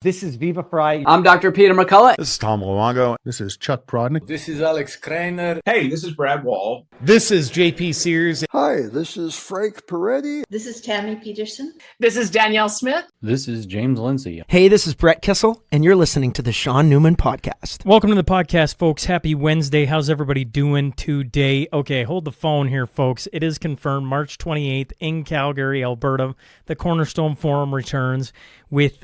This is Viva Fry. I'm Dr. Peter McCullough. This is Tom Luongo. This is Chuck Prodnick. This is Alex Kreiner. Hey, this is Brad Wall. This is JP Sears. Hi, this is Frank Peretti. This is Tammy Peterson. This is Danielle Smith. This is James Lindsay. Hey, this is Brett Kissel, and you're listening to the Shaun Newman Podcast. Welcome to the podcast, folks. Happy Wednesday. How's everybody doing today? Okay, hold the phone here, folks. It is confirmed March 28th in Calgary, Alberta. The Cornerstone Forum returns with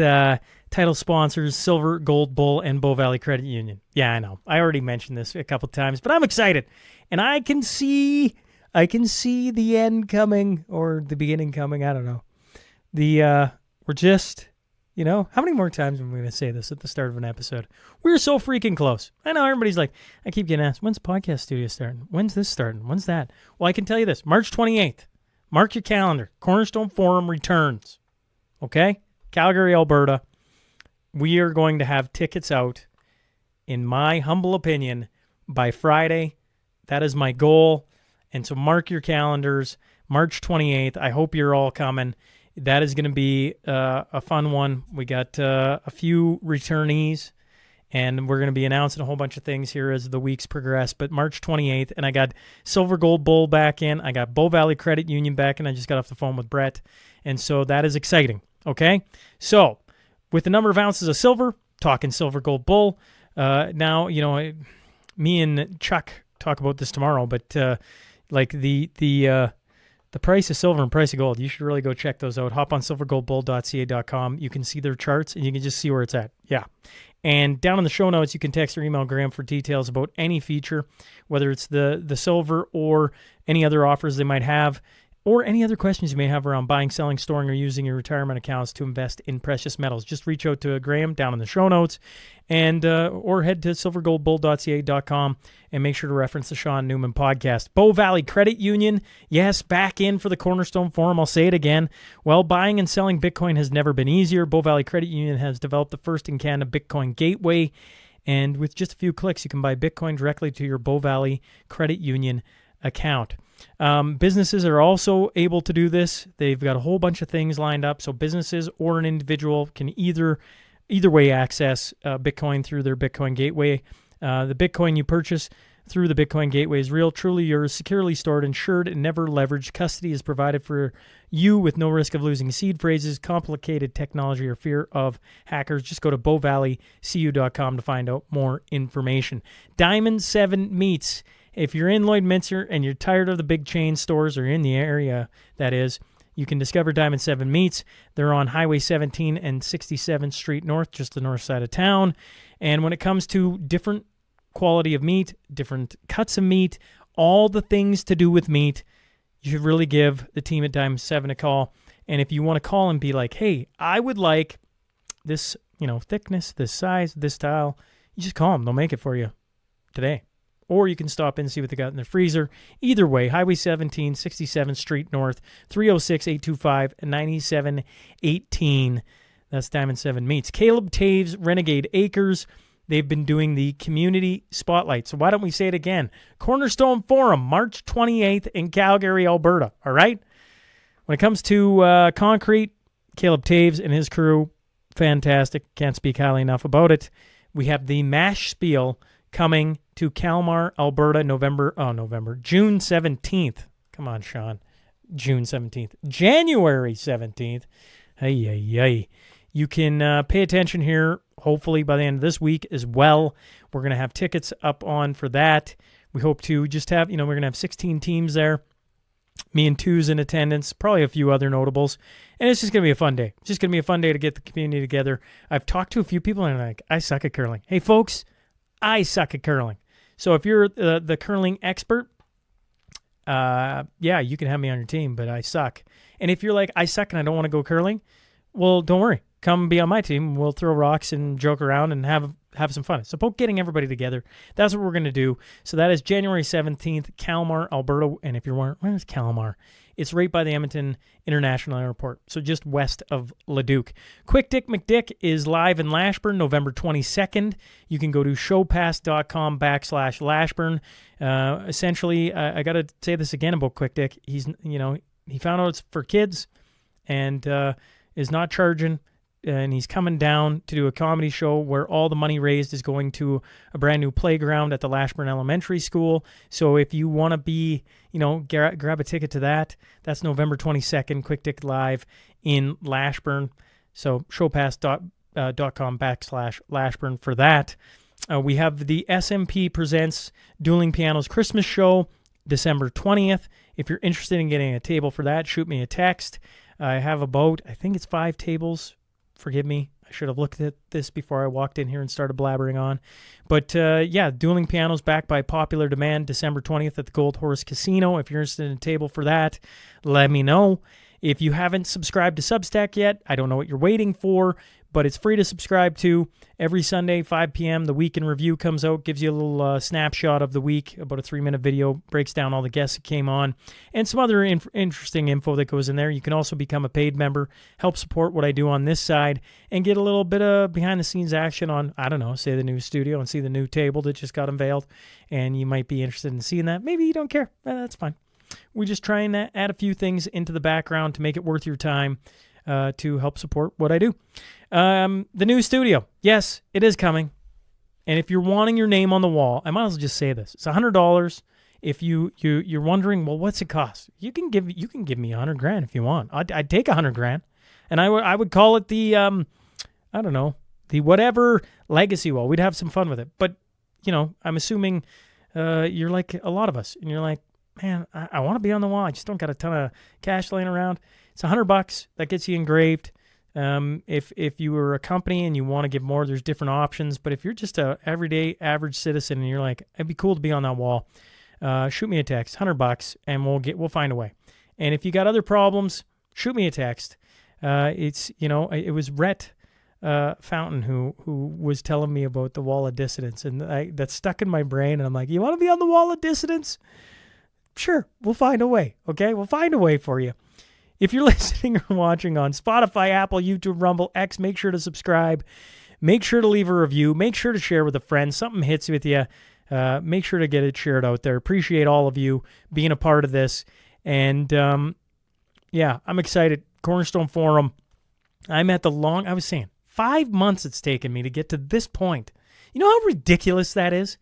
title sponsors Silver, Gold Bull, and Bow Valley Credit Union. Yeah, I know. I already mentioned this a couple times, but I'm excited. And I can see the end coming, or the beginning coming. I don't know. We're just, how many more times am I going to say this at the start of an episode? We're so freaking close. I know everybody's like, I keep getting asked, when's the podcast studio starting? When's this starting? When's that? Well, I can tell you this. March 28th. Mark your calendar. Cornerstone Forum returns. Okay? Calgary, Alberta. We are going to have tickets out, in my humble opinion, by Friday. That is my goal. And so mark your calendars, March 28th. I hope you're all coming. That is going to be a fun one. We got a few returnees, and we're going to be announcing a whole bunch of things here as the weeks progress. But March 28th, and I got Silver Gold Bull back in. I got Bow Valley Credit Union back in. I just got off the phone with Brett. And so that is exciting, okay? So with the number of ounces of silver, talking Silver Gold Bull. Now, me and Chuck talk about this tomorrow, but like the price of silver and price of gold, you should really go check those out. Hop on silvergoldbull.ca.com. You can see their charts, and you can just see where it's at. Yeah. And down in the show notes, you can text or email Grahame for details about any feature, whether it's the silver or any other offers they might have, or any other questions you may have around buying, selling, storing, or using your retirement accounts to invest in precious metals. Just reach out to Grahame down in the show notes, and or head to silvergoldbull.ca.com and make sure to reference the Shaun Newman Podcast. Bow Valley Credit Union, yes, back in for the Cornerstone Forum. I'll say it again. Well, buying and selling Bitcoin has never been easier. Bow Valley Credit Union has developed the first in Canada Bitcoin gateway, and with just a few clicks, you can buy Bitcoin directly to your Bow Valley Credit Union account. Businesses are also able to do this. They've got a whole bunch of things lined up, so businesses or an individual can either way access Bitcoin through their Bitcoin gateway. The Bitcoin you purchase through the Bitcoin gateway is real, truly yours, securely stored, insured, and never leveraged. Custody is provided for you with no risk of losing seed phrases, complicated technology, or fear of hackers. Just go to bowvalleycu.com to find out more information. Diamond 7 Meats. If you're in Lloydminster and you're tired of the big chain stores, or in the area, that is, you can discover Diamond 7 Meats. They're on Highway 17 and 67th Street North, just the north side of town. And when it comes to different quality of meat, different cuts of meat, all the things to do with meat, you should really give the team at Diamond 7 a call. And if you want to call and be like, hey, I would like this, thickness, this size, this style, you just call them. They'll make it for you today. Or you can stop in and see what they got in their freezer. Either way, Highway 17, 67th Street North, 306-825-9718. That's Diamond 7 Meats. Caleb Taves, Renegade Acres. They've been doing the community spotlight. So why don't we say it again? Cornerstone Forum, March 28th in Calgary, Alberta. All right? When it comes to concrete, Caleb Taves and his crew, fantastic. Can't speak highly enough about it. We have the MASH Spiel coming to Kalmar, Alberta, June 17th. Come on, Shaun. June 17th. January 17th. Hey. You can pay attention here, hopefully by the end of this week as well. We're going to have tickets up on for that. We hope to just have, we're going to have 16 teams there. Me and Two's in attendance, probably a few other notables. And it's just going to be a fun day. It's just going to be a fun day to get the community together. I've talked to a few people and they're like, I suck at curling. Hey, folks, I suck at curling. So if you're the curling expert, you can have me on your team, but I suck. And if you're like, I suck and I don't want to go curling, well, don't worry. Come be on my team. We'll throw rocks and joke around and have some fun. It's about getting everybody together. That's what we're going to do. So that is January 17th, Kalmar, Alberta. And if you're wondering, where is Kalmar? It's right by the Edmonton International Airport, so just west of Leduc. Quick Dick McDick is live in Lashburn, November 22nd. You can go to showpass.com/Lashburn. Essentially, I got to say this again about Quick Dick. He found out it's for kids and is not charging and he's coming down to do a comedy show where all the money raised is going to a brand new playground at the Lashburn Elementary School. So if you want to be, grab a ticket to that, that's November 22nd, Quick Ticket Live in Lashburn. So showpass.com/Lashburn for that. We have the SMP Presents Dueling Pianos Christmas Show, December 20th. If you're interested in getting a table for that, shoot me a text. I have about, I think it's 5 tables. Forgive me. I should have looked at this before I walked in here and started blabbering on. But Dueling Pianos back by popular demand, December 20th at the Gold Horse Casino. If you're interested in a table for that, let me know. If you haven't subscribed to Substack yet, I don't know what you're waiting for, but it's free to subscribe to. Every Sunday, 5 p.m., the Week in Review comes out, gives you a little snapshot of the week, about a 3-minute video, breaks down all the guests that came on, and some other interesting info that goes in there. You can also become a paid member, help support what I do on this side, and get a little bit of behind-the-scenes action on, I don't know, say the new studio and see the new table that just got unveiled, and you might be interested in seeing that. Maybe you don't care. That's fine. We just try and add a few things into the background to make it worth your time to help support what I do. The new studio. Yes, it is coming. And if you're wanting your name on the wall, I might as well just say this. It's $100. If you're wondering, well, what's it cost? You can give me $100,000 if you want. I'd take $100,000, and I would call it the I don't know, the whatever legacy wall. We'd have some fun with it. But I'm assuming you're like a lot of us, and you're like, man, I want to be on the wall. I just don't got a ton of cash laying around. It's $100 that gets you engraved. If you were a company and you want to give more, there's different options. But if you're just a everyday average citizen and you're like, it'd be cool to be on that wall, shoot me a text, $100, and we'll find a way. And if you got other problems, shoot me a text. It was Rhett Fountain who was telling me about the wall of dissonance, and that's stuck in my brain. And I'm like, you want to be on the wall of dissonance? Sure, we'll find a way, okay? We'll find a way for you. If you're listening or watching on Spotify, Apple, YouTube, Rumble, X, make sure to subscribe. Make sure to leave a review. Make sure to share with a friend. Something hits with you. Make sure to get it shared out there. Appreciate all of you being a part of this. And, I'm excited. Cornerstone Forum. I was saying, 5 months it's taken me to get to this point. You know how ridiculous that is?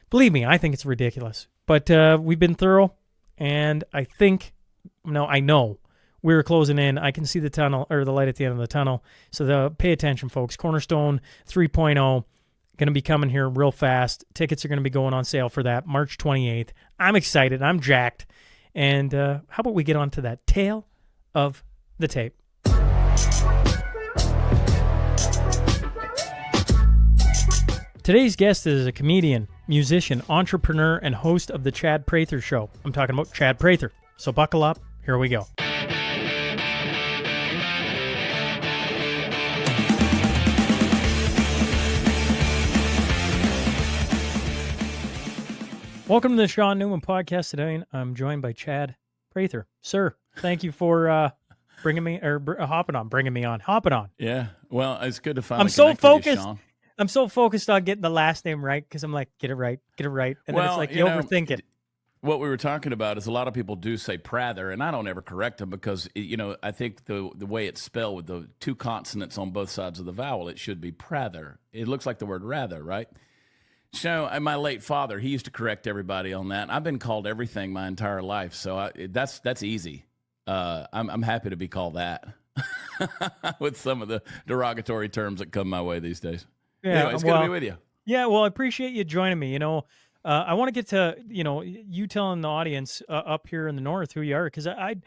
Believe me, I think it's ridiculous. But we've been thorough, and I know we're closing in. I can see the tunnel, or the light at the end of the tunnel. So pay attention, folks. Cornerstone 3.0 going to be coming here real fast. Tickets are going to be going on sale for that March 28th. I'm excited. I'm jacked. And how about we get on to that tale of the tape? Today's guest is a comedian, musician, entrepreneur, and host of the Chad Prather Show. I'm talking about Chad Prather. So buckle up. Here we go. Welcome to the Shaun Newman podcast. Today, I'm joined by Chad Prather. Sir, thank you for hopping on. Yeah, well, it's good to finally I'm so connect with focused. you, Shaun. I'm so focused on getting the last name right because I'm like, get it right. And then it's like you overthink it. What we were talking about is a lot of people do say Prather, and I don't ever correct them because, I think the way it's spelled with the 2 consonants on both sides of the vowel, it should be Prather. It looks like the word rather, right? So my late father, he used to correct everybody on that. I've been called everything my entire life, so that's easy. I'm happy to be called that with some of the derogatory terms that come my way these days. Yeah, anyway, it's good to be with you. Yeah, well, I appreciate you joining me. I want to get to, you telling the audience up here in the north who you are, because I'd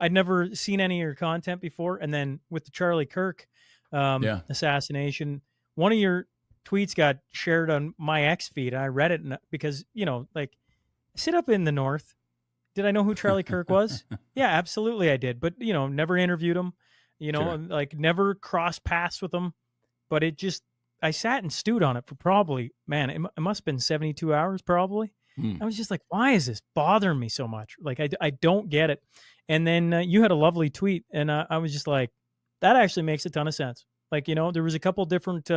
never seen any of your content before. And then with the Charlie Kirk assassination, one of your tweets got shared on my X feed. And I read it because, I sit up in the north. Did I know who Charlie Kirk was? Yeah, absolutely I did. But, never interviewed him, Sure. Never crossed paths with him. But I sat and stewed on it for probably, man, it must have been 72 hours probably. I was just like, why is this bothering me so much? Like, I don't get it. And then you had a lovely tweet, and I was just like, that actually makes a ton of sense. Like, there was a couple different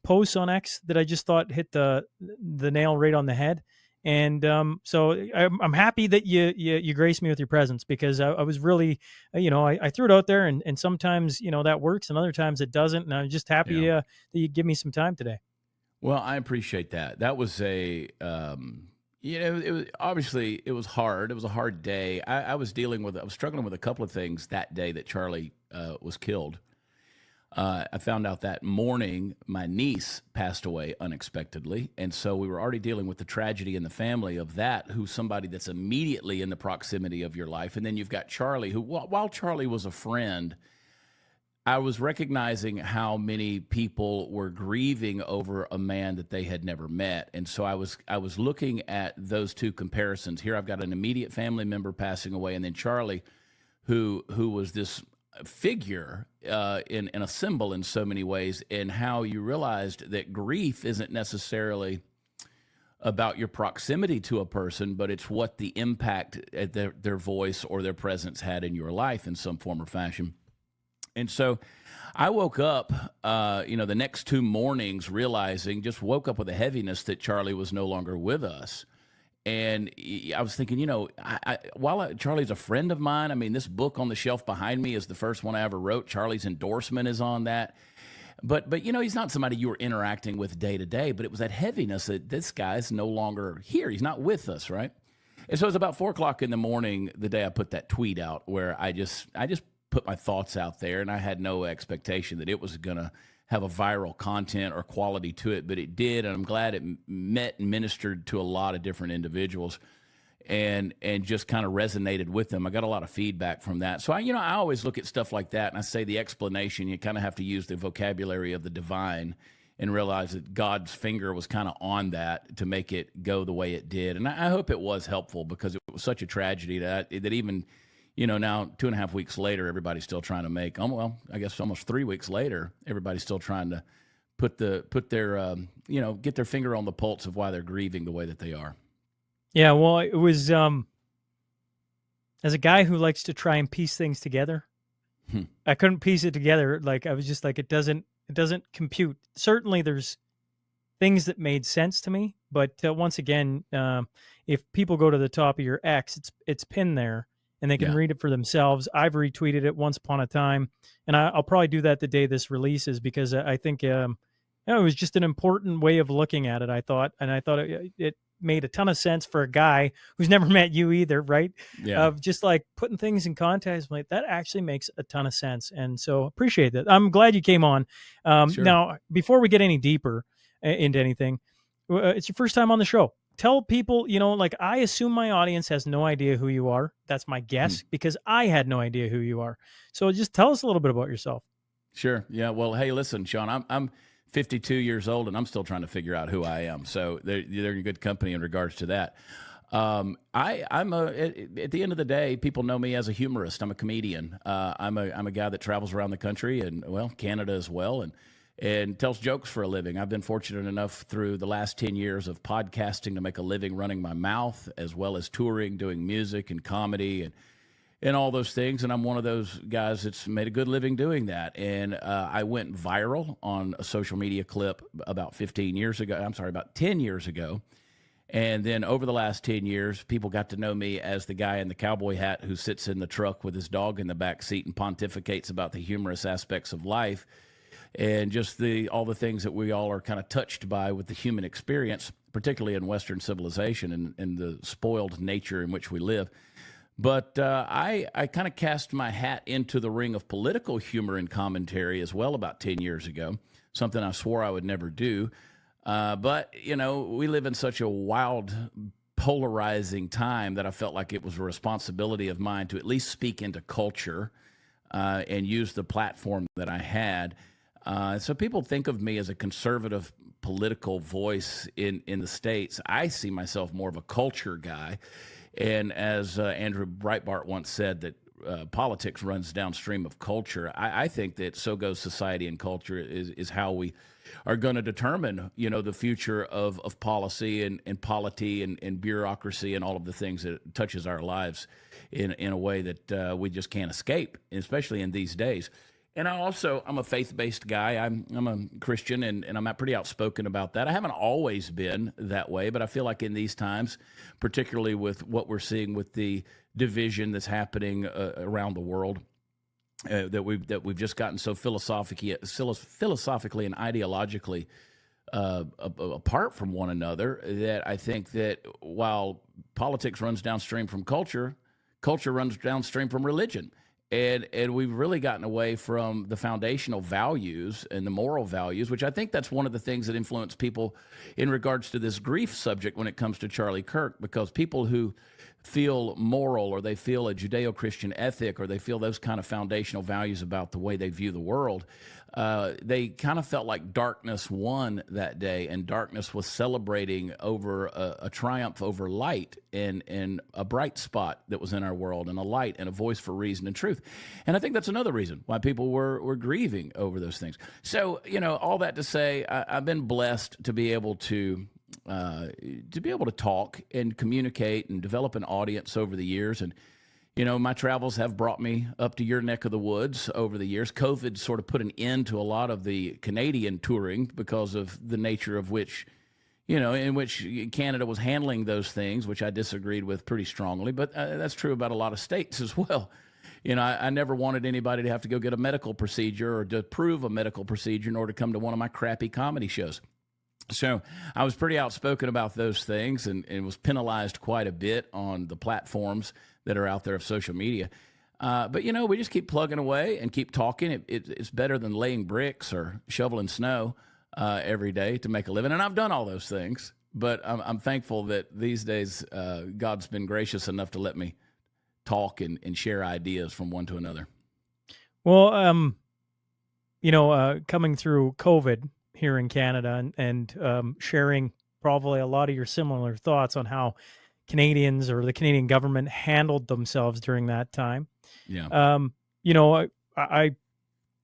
posts on X that I just thought hit the nail right on the head. And so I'm happy that you graced me with your presence, because I was really, I threw it out there, and sometimes, that works, and other times it doesn't. And I'm just happy Yeah. that you give me some time today. Well, I appreciate that. That was it was obviously it was hard. It was a hard day. I was struggling with a couple of things that day that Charlie was killed. I found out that morning my niece passed away unexpectedly. And so we were already dealing with the tragedy in the family of that, who's somebody that's immediately in the proximity of your life. And then you've got Charlie, who, while Charlie was a friend, I was recognizing how many people were grieving over a man that they had never met. And so I was looking at those two comparisons. Here I've got an immediate family member passing away, and then Charlie, who was this figure in a symbol in so many ways, and how you realized that grief isn't necessarily about your proximity to a person, but it's what the impact their voice or their presence had in your life in some form or fashion. And so I woke up, the next 2 mornings just woke up with a heaviness that Charlie was no longer with us. And I was thinking, while Charlie's a friend of mine, I mean, this book on the shelf behind me is the first one I ever wrote. Charlie's endorsement is on that. But he's not somebody you were interacting with day to day, but it was that heaviness that this guy's no longer here. He's not with us, right? And so it was about 4:00 in the morning the day I put that tweet out, where I just put my thoughts out there, and I had no expectation that it was going to have a viral content or quality to it, but it did, and I'm glad it met and ministered to a lot of different individuals, and just kind of resonated with them. I got a lot of feedback from that. So I always look at stuff like that, and I say the explanation, you kind of have to use the vocabulary of the divine and realize that God's finger was kind of on that to make it go the way it did. And I hope it was helpful, because it was such a tragedy that even now 2.5 weeks later, everybody's still trying to make, I guess almost 3 weeks later, everybody's still trying to put their, get their finger on the pulse of why they're grieving the way that they are. Yeah, well, it was, as a guy who likes to try and piece things together, I couldn't piece it together. Like, I was just like, it doesn't compute. Certainly there's things that made sense to me, but once again, if people go to the top of your X, it's pinned there, and they can read it for themselves. I've retweeted it once upon a time, and I'll probably do that the day this releases, because I think it was just an important way of looking at it, I thought. And I thought it made a ton of sense for a guy who's never met you either, right? Yeah. Of just like putting things in context, like that actually makes a ton of sense. And so appreciate that. I'm glad you came on. Sure. Now, before we get any deeper into anything, it's your first time on the show. Tell people, I assume my audience has no idea who you are. That's my guess, because I had no idea who you are. So just tell us a little bit about yourself. Sure. Yeah. Well, hey, listen, Shaun, I'm 52 years old, and I'm still trying to figure out who I am. So they're in good company in regards to that. I'm at the end of the day, people know me as a humorist. I'm a comedian. I'm a guy that travels around the country and, Canada as well, and tells jokes for a living. I've been fortunate enough through the last 10 years of podcasting to make a living running my mouth, as well as touring, doing music and comedy and all those things. And I'm one of those guys that's made a good living doing that. And I went viral on a social media clip about 10 years ago. And then over the last 10 years, people got to know me as the guy in the cowboy hat who sits in the truck with his dog in the back seat and pontificates about the humorous aspects of life, and just all the things that we all are kind of touched by with the human experience, particularly in Western civilization and the spoiled nature in which we live. But I kind of cast my hat into the ring of political humor and commentary as well about 10 years ago, something I swore I would never do. But, we live in such a wild, polarizing time that I felt like it was a responsibility of mine to at least speak into culture and use the platform that I had. So people think of me as a conservative political voice in the States. I see myself more of a culture guy. And as Andrew Breitbart once said, that politics runs downstream of culture. I think that so goes society, and culture is how we are going to determine, the future of policy and polity and bureaucracy and all of the things that touches our lives in a way that we just can't escape, especially in these days. And I'm a faith-based guy. I'm a Christian, and I'm pretty outspoken about that. I haven't always been that way, but I feel like in these times, particularly with what we're seeing with the division that's happening around the world, that we've just gotten so philosophically and ideologically apart from one another, that I think that while politics runs downstream from culture, culture runs downstream from religion. And we've really gotten away from the foundational values and the moral values, which I think that's one of the things that influence people in regards to this grief subject when it comes to Charlie Kirk, because people who feel moral, or they feel a Judeo-Christian ethic, or they feel those kind of foundational values about the way they view the world, they kind of felt like darkness won that day, and darkness was celebrating over a triumph over light, and a bright spot that was in our world, and a light and a voice for reason and truth. And I think that's another reason why people were grieving over those things. So, all that to say, I've been blessed to be able to talk and communicate and develop an audience over the years. And, my travels have brought me up to your neck of the woods over the years. COVID sort of put an end to a lot of the Canadian touring because of the nature of which, in which Canada was handling those things, which I disagreed with pretty strongly. But that's true about a lot of states as well. I never wanted anybody to have to go get a medical procedure or to prove a medical procedure in order to come to one of my crappy comedy shows. So I was pretty outspoken about those things, and was penalized quite a bit on the platforms that are out there of social media. But, we just keep plugging away and keep talking. It's better than laying bricks or shoveling snow every day to make a living. And I've done all those things, but I'm thankful that these days God's been gracious enough to let me talk and share ideas from one to another. Well, coming through COVID here in Canada, and sharing probably a lot of your similar thoughts on how Canadians or the Canadian government handled themselves during that time. Yeah. I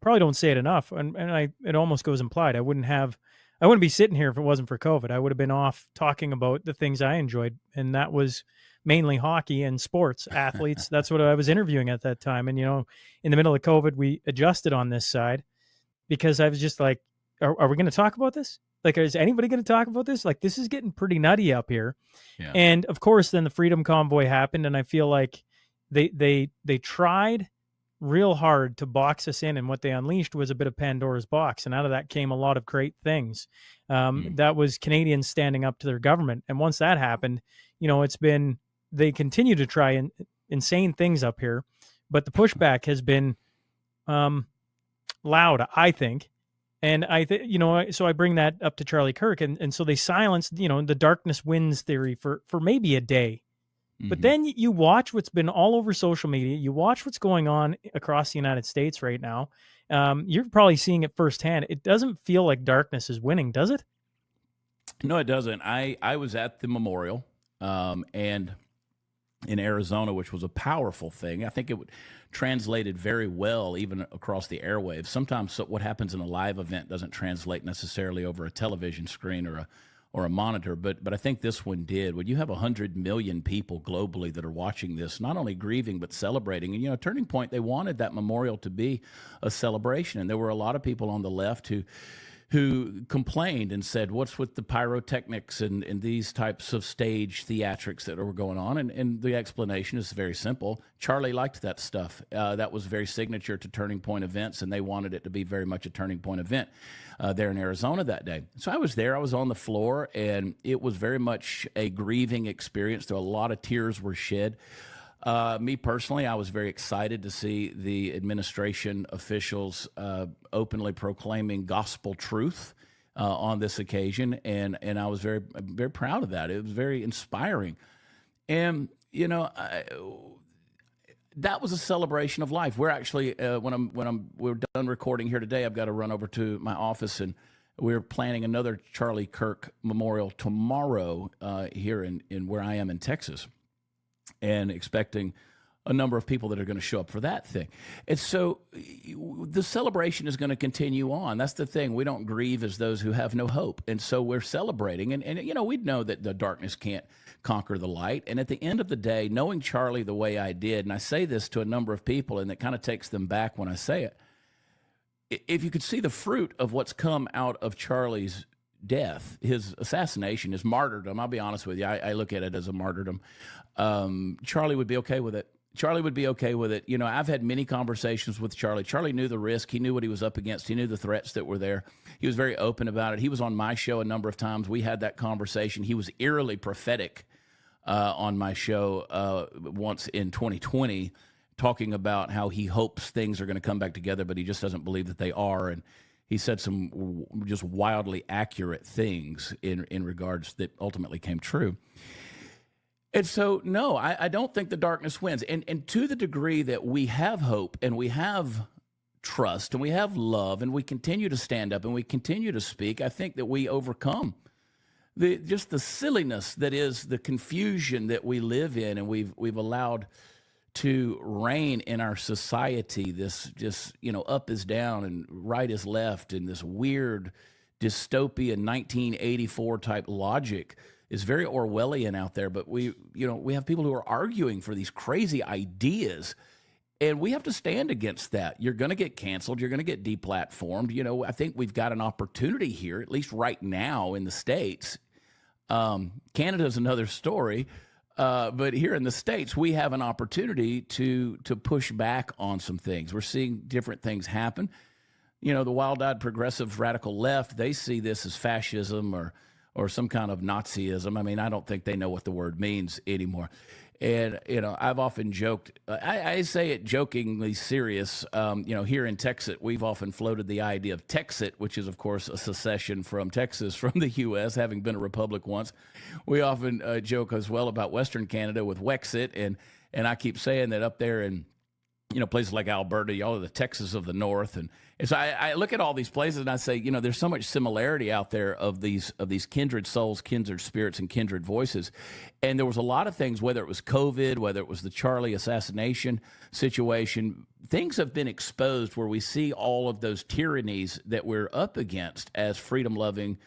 probably don't say it enough, and it almost goes implied. I wouldn't be sitting here if it wasn't for COVID. I would have been off talking about the things I enjoyed, and that was mainly hockey and sports, athletes. That's what I was interviewing at that time. And, in the middle of COVID, we adjusted on this side because I was just like, are we going to talk about this? Like, is anybody going to talk about this? Like, this is getting pretty nutty up here. Yeah. And of course, then the Freedom Convoy happened, and I feel like they tried real hard to box us in, and what they unleashed was a bit of Pandora's box, and out of that came a lot of great things. That was Canadians standing up to their government, and once that happened, they continue to try insane things up here, but the pushback has been loud, I think. And so I bring that up to Charlie Kirk, and so they silenced, the darkness wins theory for maybe a day. Mm-hmm. But then you watch what's been all over social media. You watch what's going on across the United States right now. You're probably seeing it firsthand. It doesn't feel like darkness is winning, does it? No, it doesn't. I was at the memorial, and in Arizona, which was a powerful thing. I think it translated very well even across the airwaves. Sometimes what happens in a live event doesn't translate necessarily over a television screen or a monitor, but I think this one did. When you have 100 million people globally that are watching this, not only grieving but celebrating, and Turning Point, they wanted that memorial to be a celebration, and there were a lot of people on the left who complained and said, what's with the pyrotechnics and these types of stage theatrics that were going on? And the explanation is very simple. Charlie liked that stuff. That was very signature to Turning Point events, and they wanted it to be very much a Turning Point event there in Arizona that day. So I was there. I was on the floor, and it was very much a grieving experience. There were a lot of tears were shed. Me personally, I was very excited to see the administration officials openly proclaiming gospel truth on this occasion, and I was very, very proud of that. It was very inspiring, and that was a celebration of life. We're actually when we're done recording here today, I've got to run over to my office, and we're planning another Charlie Kirk memorial tomorrow here in where I am in Texas, and expecting a number of people that are going to show up for that thing. And so the celebration is going to continue on. That's the thing. We don't grieve as those who have no hope. And so we're celebrating. And we know that the darkness can't conquer the light. And at the end of the day, knowing Charlie the way I did, and I say this to a number of people, and it kind of takes them back when I say it, if you could see the fruit of what's come out of Charlie's death, his assassination, his martyrdom, I'll be honest with you, I look at it as a martyrdom. Charlie would be okay with it. Charlie would be okay with it. You know, I've had many conversations with Charlie. Charlie knew the risk. He knew what he was up against. He knew the threats that were there. He was very open about it. He was on my show a number of times. We had that conversation. He was eerily prophetic on my show once in 2020, talking about how he hopes things are going to come back together, but he just doesn't believe that they are. And he said some just wildly accurate things in regards that ultimately came true. And so, no, I don't think the darkness wins. And to the degree that we have hope and we have trust and we have love and we continue to stand up and we continue to speak, I think that we overcome just the silliness that is the confusion that we live in and we've allowed to reign in our society. This just, up is down and right is left, and this weird dystopian 1984 type logic is very Orwellian out there, but we have people who are arguing for these crazy ideas, and we have to stand against that. You're going to get canceled. You're going to get deplatformed. I think we've got an opportunity here, at least right now in the States. Canada's another story, but here in the States, we have an opportunity to push back on some things. We're seeing different things happen. The wild-eyed progressive radical left, they see this as fascism or some kind of Nazism. I mean, I don't think they know what the word means anymore. And, I've often joked, I say it jokingly serious. Here in Texas, we've often floated the idea of Texit, which is, of course, a secession from Texas, from the U.S., having been a republic once. We often joke as well about Western Canada with Wexit. And I keep saying that up there in places like Alberta, y'all are the Texas of the North. And so I look at all these places and I say, there's so much similarity out there of these kindred souls, kindred spirits, and kindred voices. And there was a lot of things, whether it was COVID, whether it was the Charlie assassination situation, things have been exposed where we see all of those tyrannies that we're up against as freedom-loving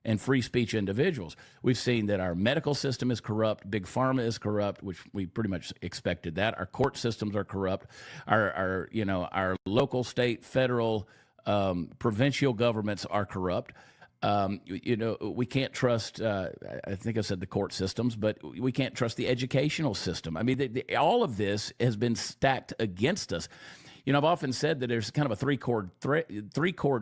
and free speech individuals. We've seen that our medical system is corrupt, big pharma is corrupt, which we pretty much expected that. Our court systems are corrupt. Our local, state, federal, provincial governments are corrupt. We can't trust, I think I said the court systems, but we can't trust the educational system. I mean, all of this has been stacked against us. I've often said that there's kind of a three-chord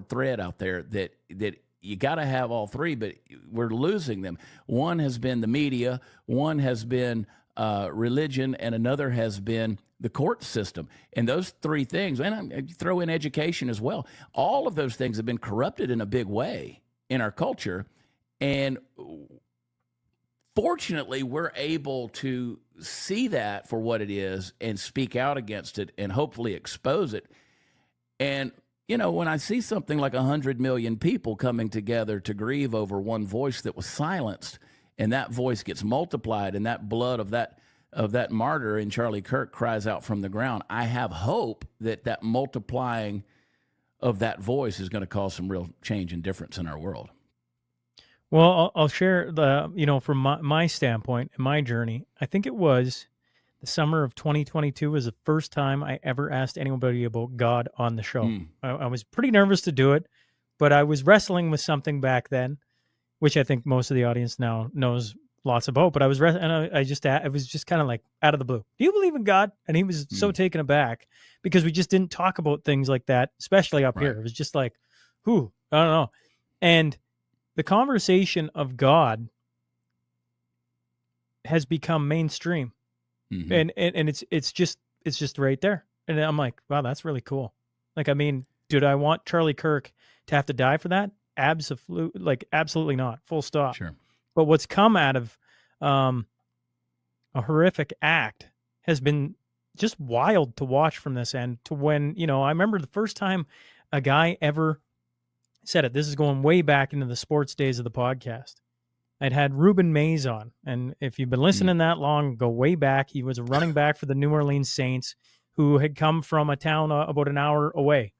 thread out there that you got to have all three, but we're losing them. One has been the media, one has been religion, and another has been the court system. And those three things, and I throw in education as well, all of those things have been corrupted in a big way in our culture. And fortunately, we're able to see that for what it is and speak out against it and hopefully expose it. And when I see something like 100 million people coming together to grieve over one voice that was silenced, and that voice gets multiplied, and that blood of that martyr in Charlie Kirk cries out from the ground, I have hope that multiplying of that voice is going to cause some real change and difference in our world. Well, I'll share from my standpoint and my journey. I think it was the summer of 2022 was the first time I ever asked anybody about God on the show. I was pretty nervous to do it, but I was wrestling with something back then, which I think most of the audience now knows lots about. But I was it was just kind of like out of the blue. Do you believe in God? And he was so taken aback because we just didn't talk about things like that, especially up here. It was just like, I don't know. And the conversation of God has become mainstream. Mm-hmm. And it's just right there. And I'm like, wow, that's really cool. Like, I mean, did I want Charlie Kirk to have to die for that? Absolutely not. Full stop. Sure. But what's come out of a horrific act has been just wild to watch from this end to when, I remember the first time a guy ever said it. This is going way back into the sports days of the podcast. I'd had Ruben Mays on, and if you've been listening that long, go way back. He was a running back for the New Orleans Saints who had come from a town about an hour away.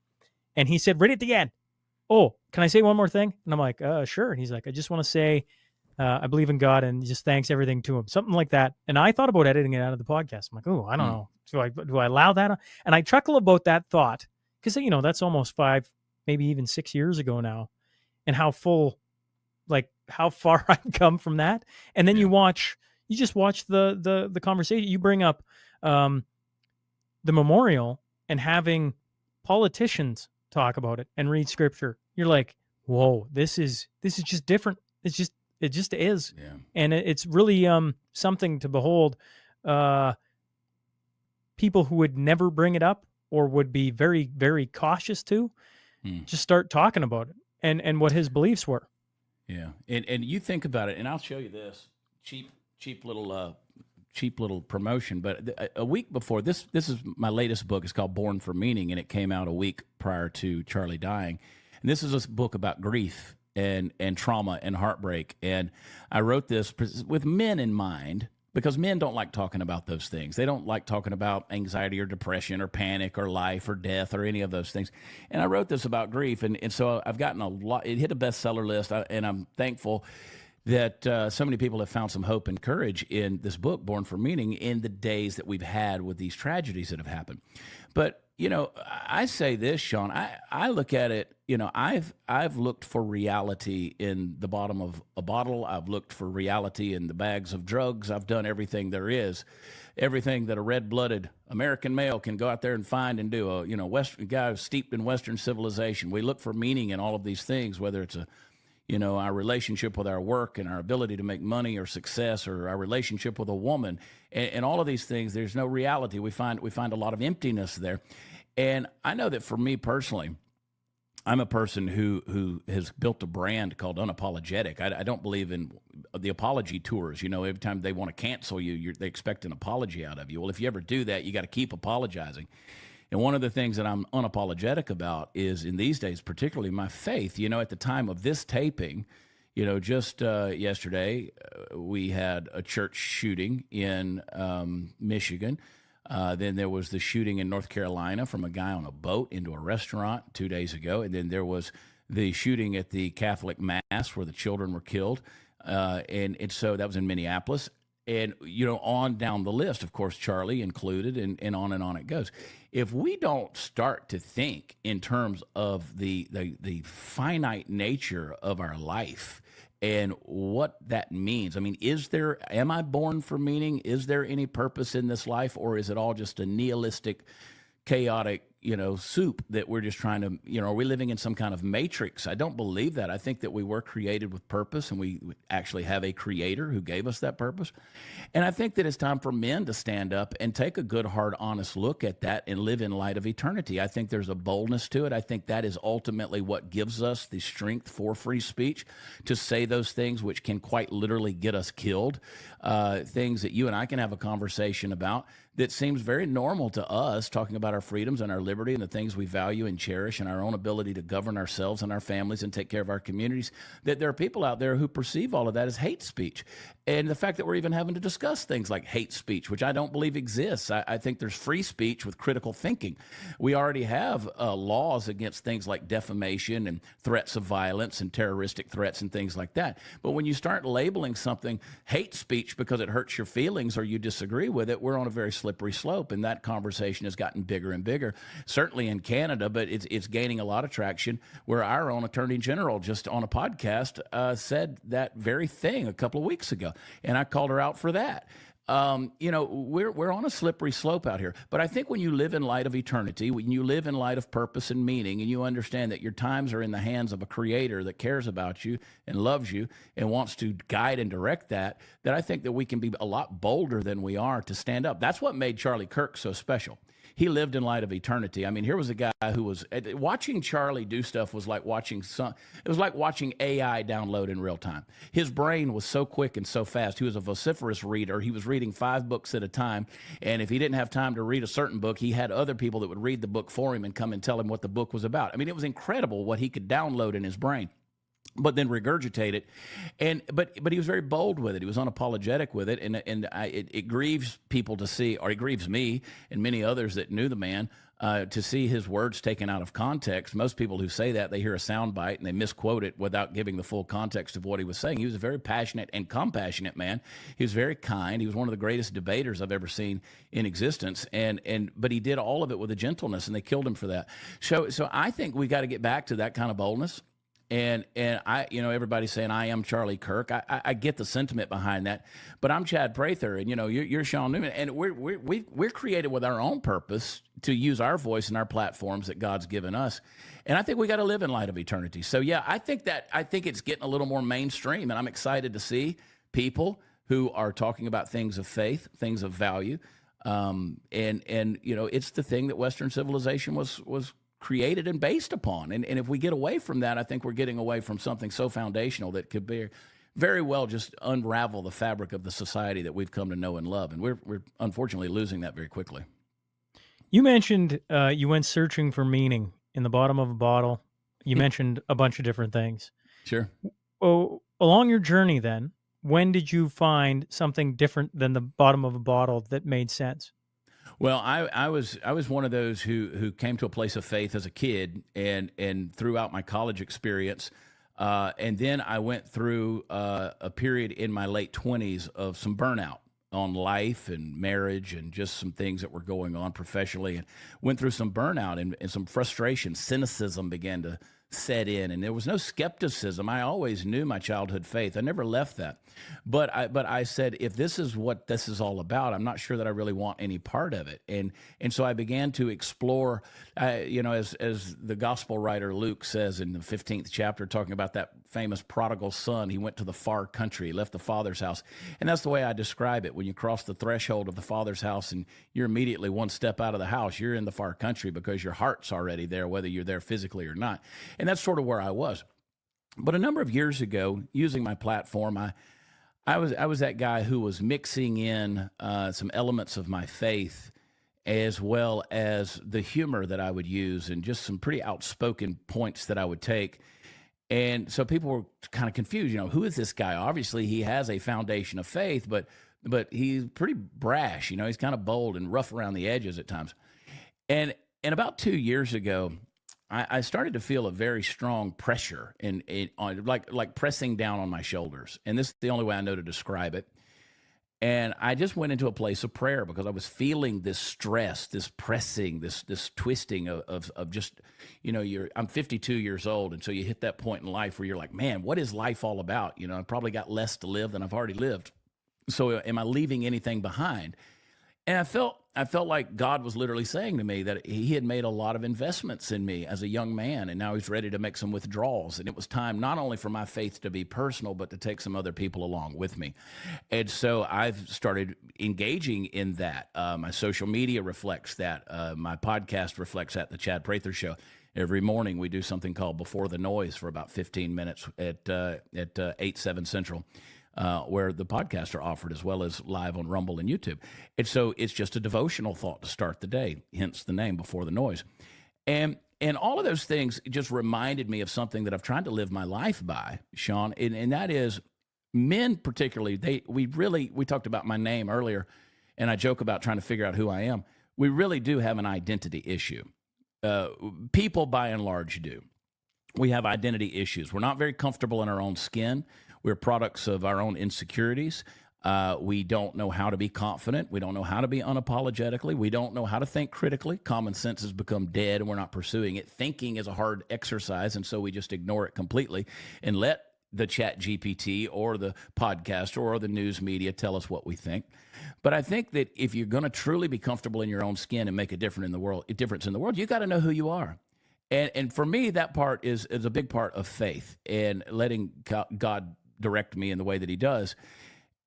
And he said right at the end, oh, can I say one more thing? And I'm like, sure. And he's like, I just want to say I believe in God and just thanks everything to him, something like that. And I thought about editing it out of the podcast. I'm like, oh, I don't know. Do I allow that? And I chuckle about that thought because, that's almost maybe even 6 years ago now, and how far I've come from that. And then you just watch the conversation. You bring up the memorial and having politicians talk about it and read scripture. You're like, whoa, this is just different. It just is. Yeah. And it's really something to behold. People who would never bring it up or would be very, very cautious to just start talking about it and what his beliefs were. Yeah. And you think about it, and I'll show you this cheap little promotion. But a week before this is my latest book. It's called Born for Meaning, and it came out a week prior to Charlie dying. And this is a book about grief and trauma and heartbreak. And I wrote this with men in mind, because men don't like talking about those things. They don't like talking about anxiety or depression or panic or life or death or any of those things. And I wrote this about grief. And so I've gotten a lot. It hit a bestseller list, and I'm thankful that so many people have found some hope and courage in this book, Born for Meaning, in the days that we've had with these tragedies that have happened. But, I say this, Shaun, I look at it, I've looked for reality in the bottom of a bottle. I've looked for reality in the bags of drugs. I've done everything there is, everything that a red-blooded American male can go out there and find and do. A Western guy steeped in Western civilization. We look for meaning in all of these things, whether it's our relationship with our work and our ability to make money or success, or our relationship with a woman, and all of these things. There's no reality. We find a lot of emptiness there. And I know that for me personally, I'm a person who has built a brand called Unapologetic. I don't believe in the apology tours. Every time they want to cancel you, they expect an apology out of you. Well, if you ever do that, you got to keep apologizing. And one of the things that I'm unapologetic about is, in these days, particularly my faith. At the time of this taping, just yesterday, we had a church shooting in Michigan. Then there was the shooting in North Carolina from a guy on a boat into a restaurant 2 days ago. And then there was the shooting at the Catholic Mass where the children were killed. And so that was in Minneapolis. And, on down the list, of course, Charlie included, and on it goes. If we don't start to think in terms of the finite nature of our life and what that means, I mean, am I born for meaning? Is there any purpose in this life, or is it all just a nihilistic, chaotic, soup that we're just trying to, are we living in some kind of matrix? I don't believe that. I think that we were created with purpose, and we actually have a creator who gave us that purpose. And I think that it's time for men to stand up and take a good, hard, honest look at that and live in light of eternity. I think there's a boldness to it. I think that is ultimately what gives us the strength for free speech to say those things which can quite literally get us killed, things that you and I can have a conversation about that seems very normal to us, talking about our freedoms and our liberty and the things we value and cherish and our own ability to govern ourselves and our families and take care of our communities, that there are people out there who perceive all of that as hate speech. And the fact that we're even having to discuss things like hate speech, which I don't believe exists. I think there's free speech with critical thinking. We already have laws against things like defamation and threats of violence and terroristic threats and things like that. But when you start labeling something hate speech because it hurts your feelings or you disagree with it, we're on a very slippery slope. And that conversation has gotten bigger and bigger, certainly in Canada, but it's gaining a lot of traction, where our own Attorney General just on a podcast said that very thing a couple of weeks ago. And I called her out for that. We're on a slippery slope out here. But I think when you live in light of eternity, when you live in light of purpose and meaning, and you understand that your times are in the hands of a creator that cares about you and loves you and wants to guide and direct that I think that we can be a lot bolder than we are to stand up. That's what made Charlie Kirk so special. He lived in light of eternity. I mean, here was a guy who was watching Charlie do stuff was like watching AI download in real time. His brain was so quick and so fast. He was a vociferous reader. He was reading 5 books at a time. And if he didn't have time to read a certain book, he had other people that would read the book for him and come and tell him what the book was about. I mean, it was incredible what he could download in his brain. but then regurgitate it. But he was very bold with it. He was unapologetic with it, it grieves people to see, or it grieves me and many others that knew the man, to see his words taken out of context. Most people who say that, they hear a soundbite and they misquote it without giving the full context of what he was saying. He was a very passionate and compassionate man. He was very kind. He was one of the greatest debaters I've ever seen in existence. But he did all of it with a gentleness, and they killed him for that. So I think we got to get back to that kind of boldness. And I, everybody's saying I am Charlie Kirk. I get the sentiment behind that, but I'm Chad Prather, and you're Shaun Newman, and we're created with our own purpose to use our voice and our platforms that God's given us, and I think we got to live in light of eternity. So yeah, I think it's getting a little more mainstream, and I'm excited to see people who are talking about things of faith, things of value, and it's the thing that Western civilization was created and based upon. And if we get away from that, I think we're getting away from something so foundational that could be very well just unravel the fabric of the society that we've come to know and love. And we're unfortunately losing that very quickly. You mentioned you went searching for meaning in the bottom of a bottle. You mentioned a bunch of different things. Sure. Oh, along your journey then, when did you find something different than the bottom of a bottle that made sense? Well, I was one of those who came to a place of faith as a kid, and throughout my college experience, and then I went through a period in my late 20s of some burnout on life and marriage and just some things that were going on professionally, and went through some burnout and some frustration. Cynicism began to set in, and there was no skepticism. I always knew my childhood faith. I never left that. But I said, if this is what this is all about, I'm not sure that I really want any part of it. And so I began to explore, as the gospel writer Luke says in the 15th chapter, talking about that famous prodigal son. He went to the far country, he left the father's house. And that's the way I describe it. When you cross the threshold of the father's house and you're immediately one step out of the house, you're in the far country because your heart's already there, whether you're there physically or not. And that's sort of where I was. But a number of years ago, using my platform, I was that guy who was mixing in some elements of my faith, as well as the humor that I would use, and just some pretty outspoken points that I would take. And so people were kind of confused. Who is this guy? Obviously, he has a foundation of faith, but he's pretty brash. He's kind of bold and rough around the edges at times. And about 2 years ago, I started to feel a very strong pressure like pressing down on my shoulders. And this is the only way I know to describe it. And I just went into a place of prayer because I was feeling this stress, this pressing, this twisting of just, I'm 52 years old. And so you hit that point in life where you're like, man, what is life all about? I've probably got less to live than I've already lived. So am I leaving anything behind? And I felt like God was literally saying to me that he had made a lot of investments in me as a young man, and now he's ready to make some withdrawals. And it was time not only for my faith to be personal, but to take some other people along with me. And so I've started engaging in that. My social media reflects that. My podcast reflects that, the Chad Prather Show. Every morning we do something called Before the Noise for about 15 minutes at 8, 7 Central. Where the podcasts are offered, as well as live on Rumble and YouTube. And so it's just a devotional thought to start the day, hence the name Before the Noise. And all of those things just reminded me of something that I've tried to live my life by, Shaun, and that is men particularly. We talked about my name earlier, and I joke about trying to figure out who I am. We really do have an identity issue. People, by and large, do. We have identity issues. We're not very comfortable in our own skin. We're products of our own insecurities. We don't know how to be confident. We don't know how to be unapologetically. We don't know how to think critically. Common sense has become dead, and we're not pursuing it. Thinking is a hard exercise, and so we just ignore it completely and let the Chat GPT or the podcast or the news media tell us what we think. But I think that if you're going to truly be comfortable in your own skin and make a difference in the world, you got to know who you are. And for me, that part is a big part of faith and letting God direct me in the way that he does.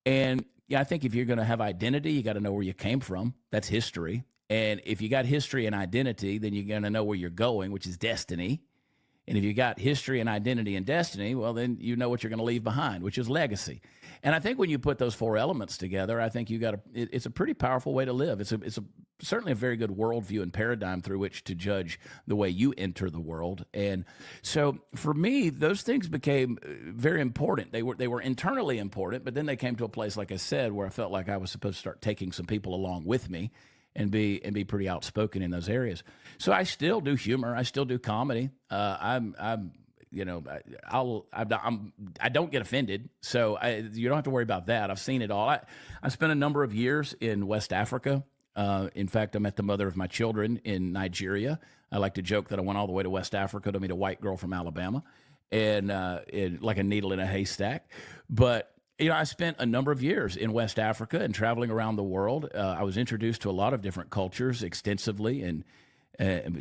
And yeah, I think if you're going to have identity, you got to know where you came from. That's history. And if you got history and identity, then you're going to know where you're going, which is destiny. And if you got history and identity and destiny, well, then you know what you're going to leave behind, which is legacy. And I think when you put those four elements together, I think it's a pretty powerful way to live. It's a certainly a very good worldview and paradigm through which to judge the way you enter the world. And so for me, those things became very important. They were internally important, but then they came to a place, like I said, where I felt like I was supposed to start taking some people along with me and be pretty outspoken in those areas. So I still do humor. I still do comedy. I'm you know, I don't get offended, so you don't have to worry about that. I've seen it all. I spent a number of years in West Africa. In fact, I met the mother of my children in Nigeria. I like to joke that I went all the way to West Africa to meet a white girl from Alabama, and like a needle in a haystack. But I spent a number of years in West Africa and traveling around the world. I was introduced to a lot of different cultures extensively, and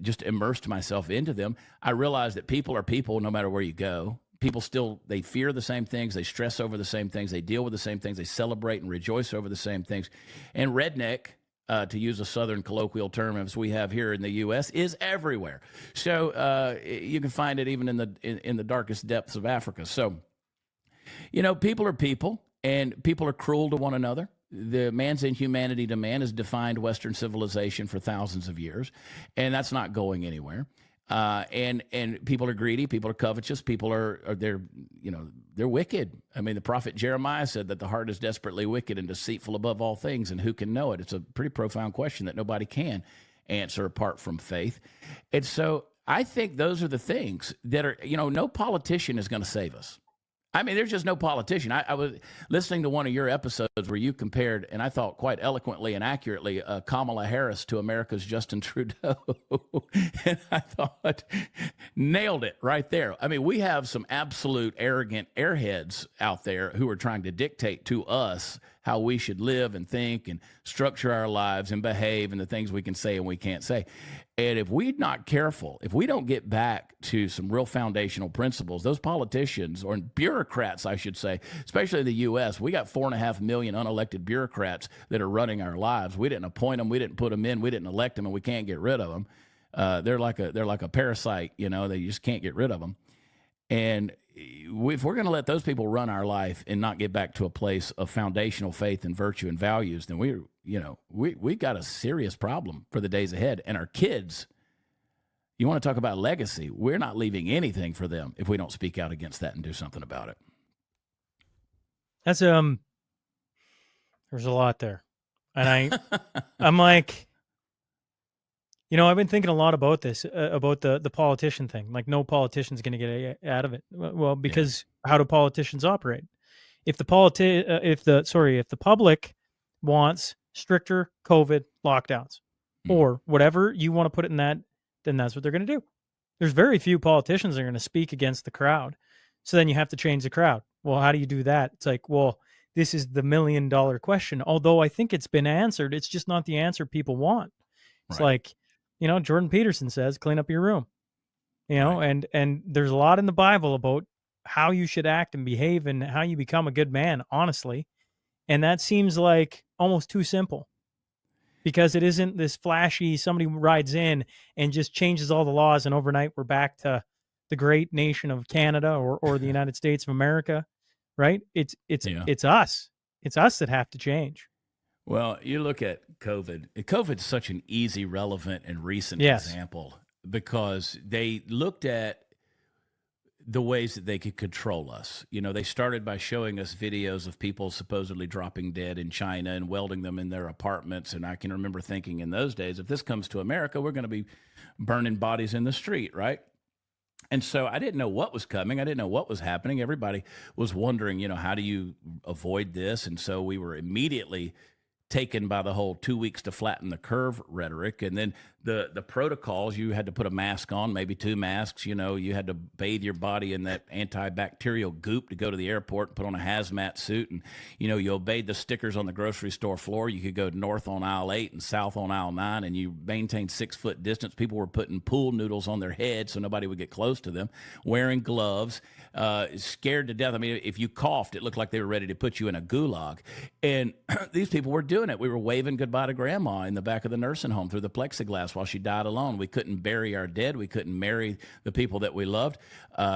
just immersed myself into them. I realized that people are people no matter where you go. People still, they fear the same things, they stress over the same things, they deal with the same things, they celebrate and rejoice over the same things. And redneck, to use a Southern colloquial term as we have here in the U.S., is everywhere. So you can find it even in the darkest depths of Africa. So, people are people, and people are cruel to one another. The man's inhumanity to man has defined Western civilization for thousands of years, and that's not going anywhere. And people are greedy, people are covetous, people they're wicked. I mean, the prophet Jeremiah said that the heart is desperately wicked and deceitful above all things, and who can know it? It's a pretty profound question that nobody can answer apart from faith. And so I think those are the things that are, no politician is going to save us. I mean, there's just no politician. I was listening to one of your episodes where you compared, and I thought quite eloquently and accurately, Kamala Harris to America's Justin Trudeau. And I thought, nailed it right there. I mean, we have some absolute arrogant airheads out there who are trying to dictate to us how we should live and think and structure our lives and behave and the things we can say and we can't say. And if we're not careful, if we don't get back to some real foundational principles, those politicians, or bureaucrats, I should say, especially in the U.S., we got 4.5 million unelected bureaucrats that are running our lives. We didn't appoint them, we didn't put them in, we didn't elect them, and we can't get rid of them. They're like a parasite, they just can't get rid of them. And if we're going to let those people run our life and not get back to a place of foundational faith and virtue and values, then we got a serious problem for the days ahead. And our kids, you want to talk about legacy, we're not leaving anything for them if we don't speak out against that and do something about it. That's there's a lot there. And I'm like, I've been thinking a lot about this, about the politician thing. Like, no politician's going to get out of it. Well, because how do politicians operate? If the public wants stricter COVID lockdowns or whatever you want to put it in that, then that's what they're going to do. There's very few politicians that are going to speak against the crowd. So then you have to change the crowd. Well, how do you do that? It's like, well, this is the $1 million question. Although I think it's been answered, it's just not the answer people want. It's like, Jordan Peterson says, clean up your room, right. and there's a lot in the Bible about how you should act and behave and how you become a good man, honestly. And that seems like almost too simple, because it isn't this flashy, somebody rides in and just changes all the laws and overnight we're back to the great nation of Canada or the United States of America, right? It's us. It's us that have to change. Well, you look at COVID. COVID's such an easy, relevant, and recent example, because they looked at the ways that they could control us. They started by showing us videos of people supposedly dropping dead in China and welding them in their apartments. And I can remember thinking in those days, if this comes to America, we're going to be burning bodies in the street, right? And so I didn't know what was coming. I didn't know what was happening. Everybody was wondering, how do you avoid this? And so we were immediately taken by the whole 2 weeks to flatten the curve rhetoric. And then the protocols, you had to put a mask on, maybe 2 masks, you had to bathe your body in that antibacterial goop to go to the airport and put on a hazmat suit. And, you obeyed the stickers on the grocery store floor. You could go north on aisle 8 and south on aisle 9, and you maintained 6-foot distance. People were putting pool noodles on their heads so nobody would get close to them, wearing gloves, scared to death. I mean, if you coughed, it looked like they were ready to put you in a gulag. And these people were doing it. We were waving goodbye to grandma in the back of the nursing home through the plexiglass house while she died alone. We couldn't bury our dead. We couldn't marry the people that we loved.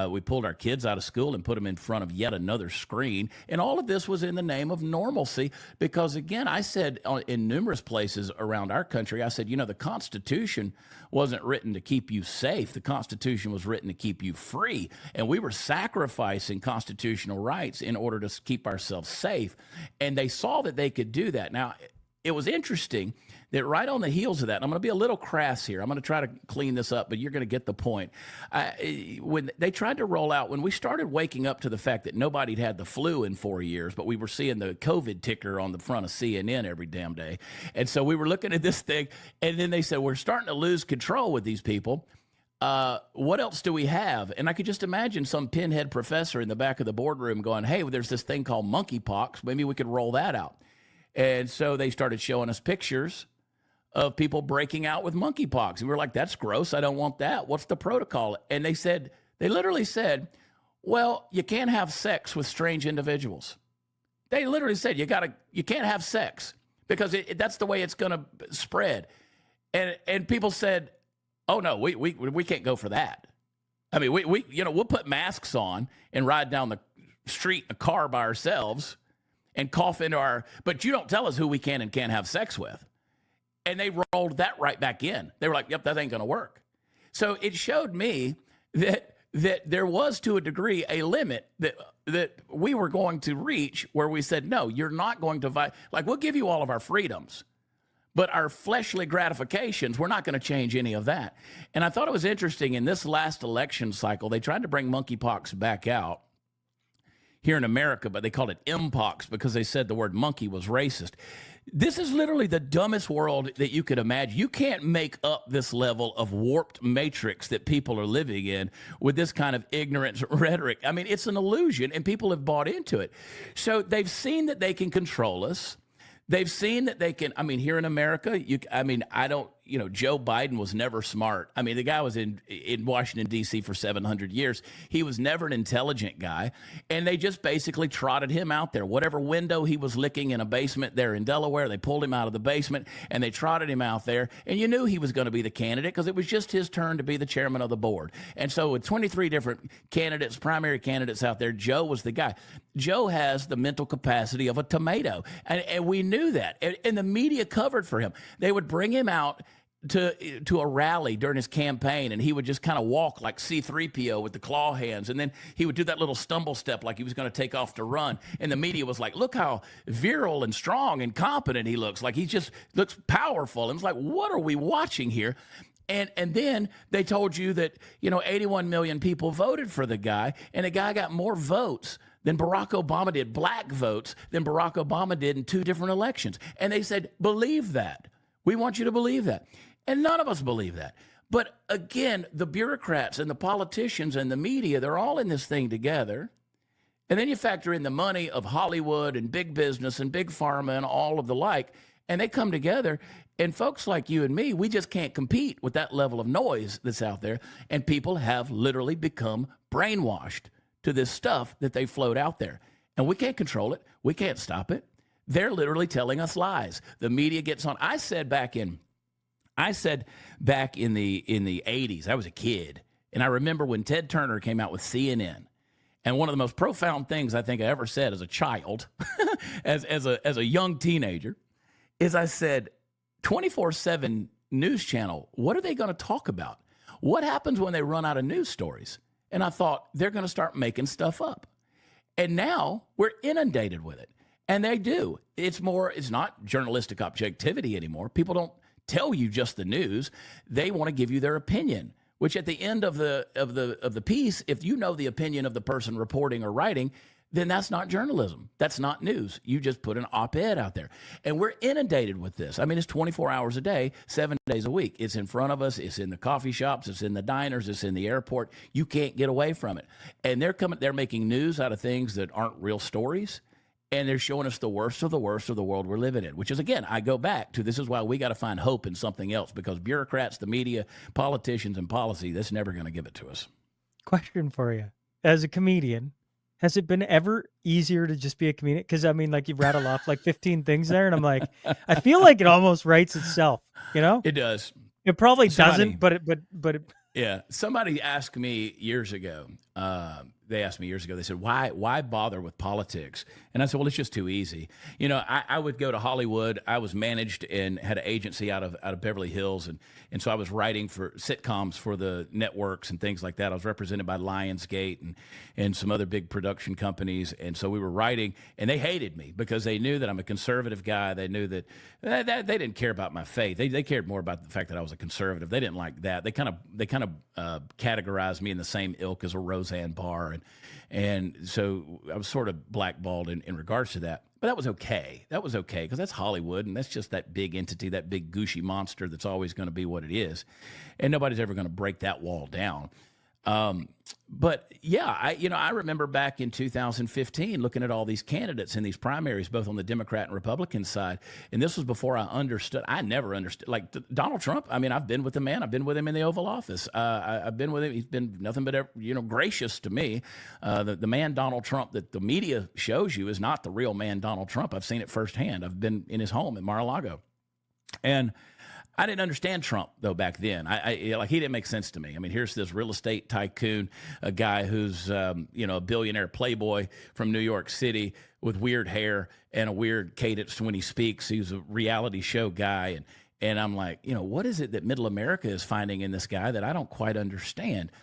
We pulled our kids out of school and put them in front of yet another screen. And all of this was in the name of normalcy because, again, I said in numerous places around our country, I said, the Constitution wasn't written to keep you safe. The Constitution was written to keep you free. And we were sacrificing constitutional rights in order to keep ourselves safe. And they saw that they could do that. Now, it was interesting that right on the heels of that, and I'm going to be a little crass here. I'm going to try to clean this up, but you're going to get the point. When they tried to roll out, when we started waking up to the fact that nobody'd had the flu in 4 years, but we were seeing the COVID ticker on the front of CNN every damn day. And so we were looking at this thing, and then they said, we're starting to lose control with these people. What else do we have? And I could just imagine some pinhead professor in the back of the boardroom going, hey, well, there's this thing called monkeypox. Maybe we could roll that out. And so they started showing us pictures of people breaking out with monkeypox. And we were like, that's gross. I don't want that. What's the protocol? And they literally said, well, you can't have sex with strange individuals. They literally said, you can't have sex because that's the way it's going to spread. And people said, oh no, we can't go for that. I mean, we'll put masks on and ride down the street in a car by ourselves and cough into but you don't tell us who we can and can't have sex with. And they rolled that right back in. They were like, yep, that ain't going to work. So it showed me that there was, to a degree, a limit that we were going to reach where we said, no, you're not going to we'll give you all of our freedoms, but our fleshly gratifications, we're not going to change any of that. And I thought it was interesting in this last election cycle, they tried to bring monkeypox back out here in America, but they called it mpox because they said the word monkey was racist. This is literally the dumbest world that you could imagine. You can't make up this level of warped matrix that people are living in with this kind of ignorant rhetoric. I mean, it's an illusion, and people have bought into it. So they've seen that they can control us. They've seen that they can, here in America, Joe Biden was never smart. I mean, the guy was in Washington, D.C. for 700 years. He was never an intelligent guy. And they just basically trotted him out there. Whatever window he was licking in a basement there in Delaware, they pulled him out of the basement and they trotted him out there. And you knew he was going to be the candidate because it was just his turn to be the chairman of the board. And so with 23 different candidates, primary candidates out there, Joe was the guy. Joe has the mental capacity of a tomato. And we knew that. And the media covered for him. They would bring him out to a rally during his campaign, and he would just kind of walk like C-3PO with the claw hands, and then he would do that little stumble step like he was going to take off to run, and the media was like, look how virile and strong and competent he looks, like he just looks powerful. And it's like, what are we watching here? And then they told you that 81 million people voted for the guy, and the guy got more votes than Barack Obama did, black votes, than Barack Obama did in 2 different elections. And they said, believe that. We want you to believe that. And none of us believe that. But again, the bureaucrats and the politicians and the media, they're all in this thing together. And then you factor in the money of Hollywood and big business and big pharma and all of the like, and they come together. And folks like you and me, we just can't compete with that level of noise that's out there. And people have literally become brainwashed to this stuff that they float out there. And we can't control it. We can't stop it. They're literally telling us lies. The media gets on. I said back in the 80s, I was a kid, and I remember when Ted Turner came out with CNN. And one of the most profound things I think I ever said as a child, as a young teenager, is I said, 24/7 news channel, what are they going to talk about? What happens when they run out of news stories? And I thought, they're going to start making stuff up. And now we're inundated with it. And they do. It's not journalistic objectivity anymore. People don't tell you just the news. They want to give you their opinion, which at the end of the piece, if you know the opinion of the person reporting or writing, then that's not journalism. That's not news. You just put an op-ed out there. And we're inundated with this. It's 24 hours a day, 7 days a week. It's in front of us. It's in the coffee shops. It's in the diners. It's in the airport. You can't get away from it. And they're making news out of things that aren't real stories. And they're showing us the worst of the world we're living in, which is, again, I go back to, this is why we got to find hope in something else, because bureaucrats, the media, politicians, and policy, that's never going to give it to us. Question for you. As a comedian, has it been ever easier to just be a comedian? Because, you rattle off like 15 things there, and I'm like, I feel like it almost writes itself, It does. It probably Somebody- doesn't, but Yeah, somebody asked me years ago. They asked me years ago. They said, "Why bother with politics?" And I said, "Well, it's just too easy." You know, I would go to Hollywood. I was managed and had an agency out of Beverly Hills, and so I was writing for sitcoms for the networks and things like that. I was represented by Lionsgate and some other big production companies, and so we were writing, and they hated me because they knew that I'm a conservative guy. They knew that they didn't care about my faith. They cared more about the fact that I was a conservative. They didn't like that. They kind of categorized me in the same ilk as a Roseanne Barr, and so I was sort of blackballed in regards to that. But that was okay. That was okay because that's Hollywood, and that's just that big entity, that big gushy monster that's always going to be what it is, and nobody's ever going to break that wall down. But yeah, I remember back in 2015 looking at all these candidates in these primaries, both on the Democrat and Republican side. And this was before I understood. I never understood. Like Donald Trump, I mean, I've been with the man. I've been with him in the Oval Office. I've been with him. He's been nothing but, gracious to me. The man Donald Trump that the media shows you is not the real man Donald Trump. I've seen it firsthand. I've been in his home in Mar-a-Lago. And I didn't understand Trump, though, back then. He didn't make sense to me. I mean, here's this real estate tycoon, a guy who's, a billionaire playboy from New York City with weird hair and a weird cadence when he speaks. He's a reality show guy. And I'm like, what is it that middle America is finding in this guy that I don't quite understand?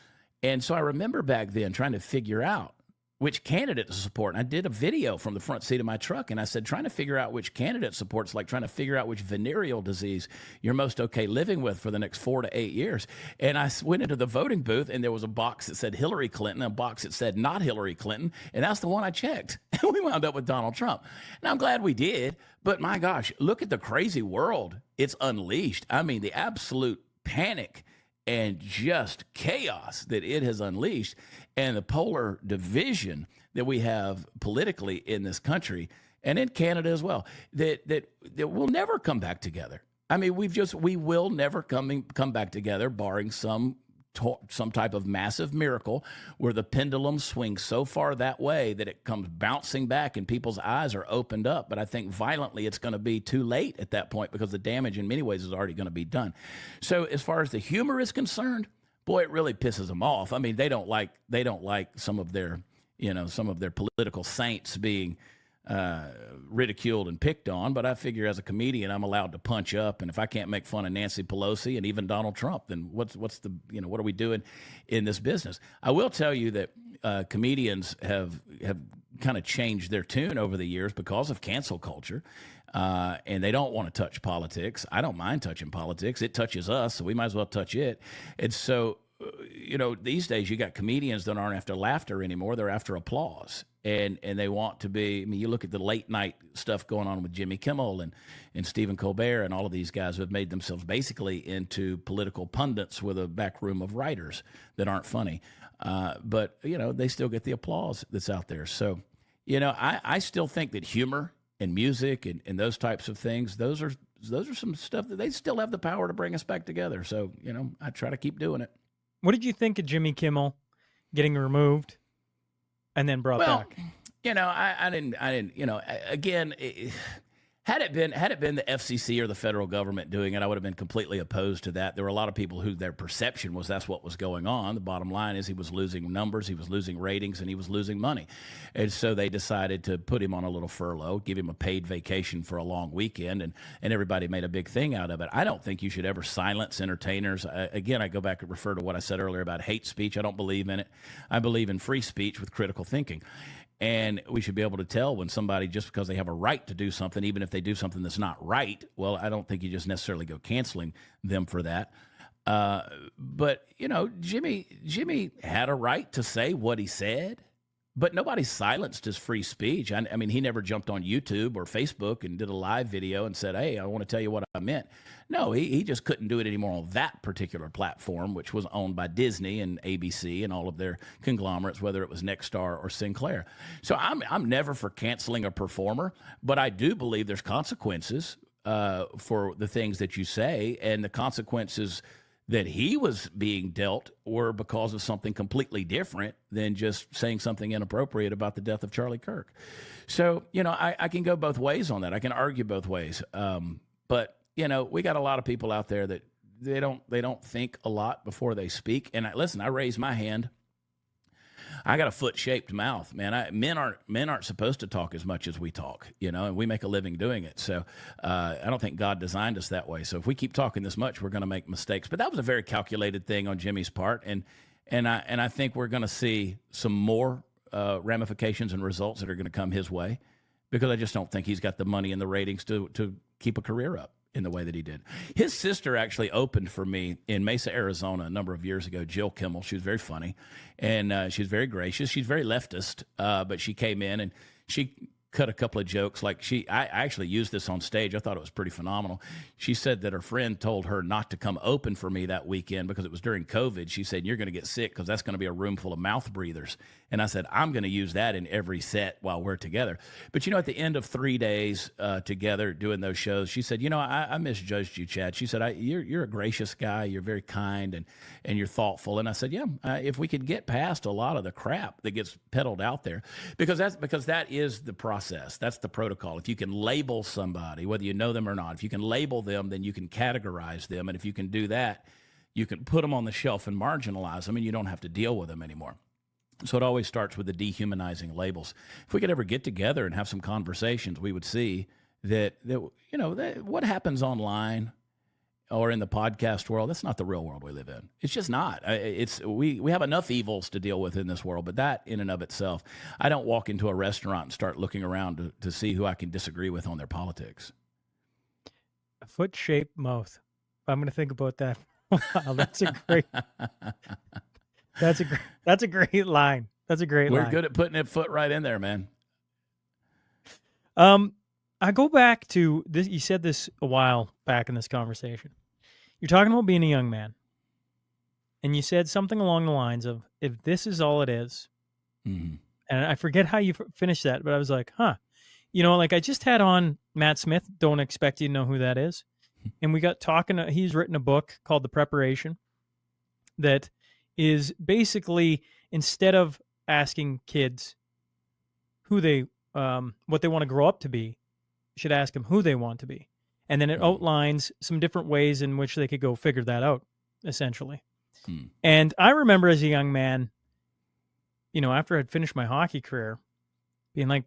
And so I remember back then trying to figure out which candidate to support. And I did a video from the front seat of my truck, and I said, trying to figure out which candidate supports, like trying to figure out which venereal disease you're most okay living with for the next 4 to 8 years. And I went into the voting booth, and there was a box that said Hillary Clinton, a box that said not Hillary Clinton, and that's the one I checked. And we wound up with Donald Trump. And I'm glad we did, but my gosh, look at the crazy world it's unleashed. I mean, the absolute panic and just chaos that it has unleashed, and the polar division that we have politically in this country and in Canada as well, that will never come back together. I mean, we will never come back together, barring some type of massive miracle where the pendulum swings so far that way that it comes bouncing back and people's eyes are opened up. But I think violently it's going to be too late at that point because the damage in many ways is already going to be done. So as far as the humor is concerned, boy, it really pisses them off. I mean, they don't like some of their political saints being ridiculed and picked on, but I figure as a comedian I'm allowed to punch up, and if I can't make fun of Nancy Pelosi and even Donald Trump, then what are we doing in this business? I will tell you that comedians have kind of changed their tune over the years because of cancel culture, and they don't want to touch politics. I don't mind touching politics. It touches us, so we might as well touch it. And so these days you got comedians that aren't after laughter anymore. They're after applause. And they want to be, I mean, you look at the late night stuff going on with Jimmy Kimmel and Stephen Colbert and all of these guys who have made themselves basically into political pundits with a back room of writers that aren't funny. But they still get the applause that's out there. So, I still think that humor and music and those types of things, those are some stuff that they still have the power to bring us back together. So, I try to keep doing it. What did you think of Jimmy Kimmel getting removed and then brought back? I didn't. Again, had it been the FCC or the federal government doing it, I would have been completely opposed to that. There were a lot of people who their perception was that's what was going on. The bottom line is he was losing numbers, he was losing ratings, and he was losing money. And so they decided to put him on a little furlough, give him a paid vacation for a long weekend, and everybody made a big thing out of it. I don't think you should ever silence entertainers. Again, I go back and refer to what I said earlier about hate speech. I don't believe in it. I believe in free speech with critical thinking. And we should be able to tell when somebody, just because they have a right to do something, even if they do something that's not right, well, I don't think you just necessarily go canceling them for that. But, Jimmy had a right to say what he said, but nobody silenced his free speech. I mean, he never jumped on YouTube or Facebook and did a live video and said, hey, I want to tell you what I meant. No, he just couldn't do it anymore on that particular platform, which was owned by Disney and ABC and all of their conglomerates, whether it was Nexstar or Sinclair. So I'm never for canceling a performer, but I do believe there's consequences for the things that you say, and the consequences that he was being dealt were because of something completely different than just saying something inappropriate about the death of Charlie Kirk. So, I can go both ways on that. I can argue both ways. But, we got a lot of people out there that they don't think a lot before they speak. And listen, I raise my hand. I got a foot-shaped mouth, man. Men aren't supposed to talk as much as we talk, and we make a living doing it. So I don't think God designed us that way. So if we keep talking this much, we're going to make mistakes. But that was a very calculated thing on Jimmy's part, and I think we're going to see some more ramifications and results that are going to come his way, because I just don't think he's got the money and the ratings to keep a career up in the way that he did. His sister actually opened for me in Mesa, Arizona a number of years ago, Jill Kimmel. She was very funny, and she was very gracious. She's very leftist, but she came in and she cut a couple of jokes. Like I actually used this on stage. I thought it was pretty phenomenal. She said that her friend told her not to come open for me that weekend because it was during COVID. She said, "You're going to get sick because that's going to be a room full of mouth breathers." And I said, "I'm going to use that in every set while we're together." But at the end of 3 days together doing those shows, she said, I misjudged you, Chad. She said, you're a gracious guy. You're very kind and you're thoughtful. And I said, yeah, if we could get past a lot of the crap that gets peddled out there, because that is the process. That's the protocol. If you can label somebody, whether you know them or not, if you can label them, then you can categorize them. And if you can do that, you can put them on the shelf and marginalize them, and you don't have to deal with them anymore. So it always starts with the dehumanizing labels. If we could ever get together and have some conversations, we would see that what happens online or in the podcast world, that's not the real world we live in. It's just not. We have enough evils to deal with in this world, but that in and of itself, I don't walk into a restaurant and start looking around to see who I can disagree with on their politics. A foot-shaped mouth. I'm going to think about that. Wow, that's a great. That's a great line. That's a great line. We're good at putting a foot right in there, man. I go back to this. You said this a while back in this conversation. You're talking about being a young man, and you said something along the lines of, "If this is all it is," and I forget how you finished that, but I was like, "Huh." Like I just had on Matt Smith. Don't expect you to know who that is, and we got talking. He's written a book called The Preparation that is basically, instead of asking kids who they what they want to grow up to be, you should ask them who they want to be. And then it outlines some different ways in which they could go figure that out, essentially. And I remember as a young man, after I'd finished my hockey career, being like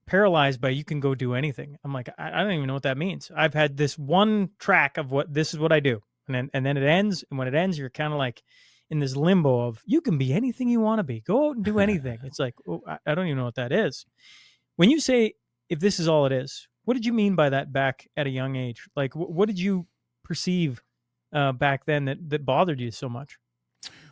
paralyzed by you can go do anything. I'm like, I don't even know what that means. I've had this one track of this is what I do. And then it ends. And when it ends, you're kind of like in this limbo of you can be anything you want to be. Go out and do anything. It's like, I don't even know what that is. When you say, if this is all it is, what did you mean by that back at a young age? Like, what did you perceive back then that bothered you so much?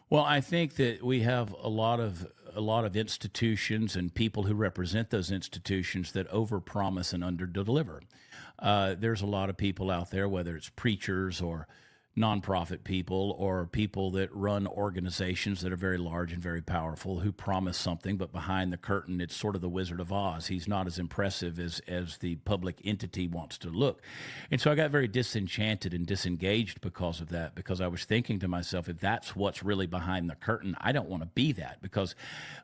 Well, I think that we have a lot of institutions and people who represent those institutions that overpromise and underdeliver. There's a lot of people out there, whether it's preachers or nonprofit people or people that run organizations that are very large and very powerful, who promise something, but behind the curtain, it's sort of the Wizard of Oz. He's not as impressive as the public entity wants to look. And so I got very disenchanted and disengaged because of that, because I was thinking to myself, if that's what's really behind the curtain, I don't want to be that, because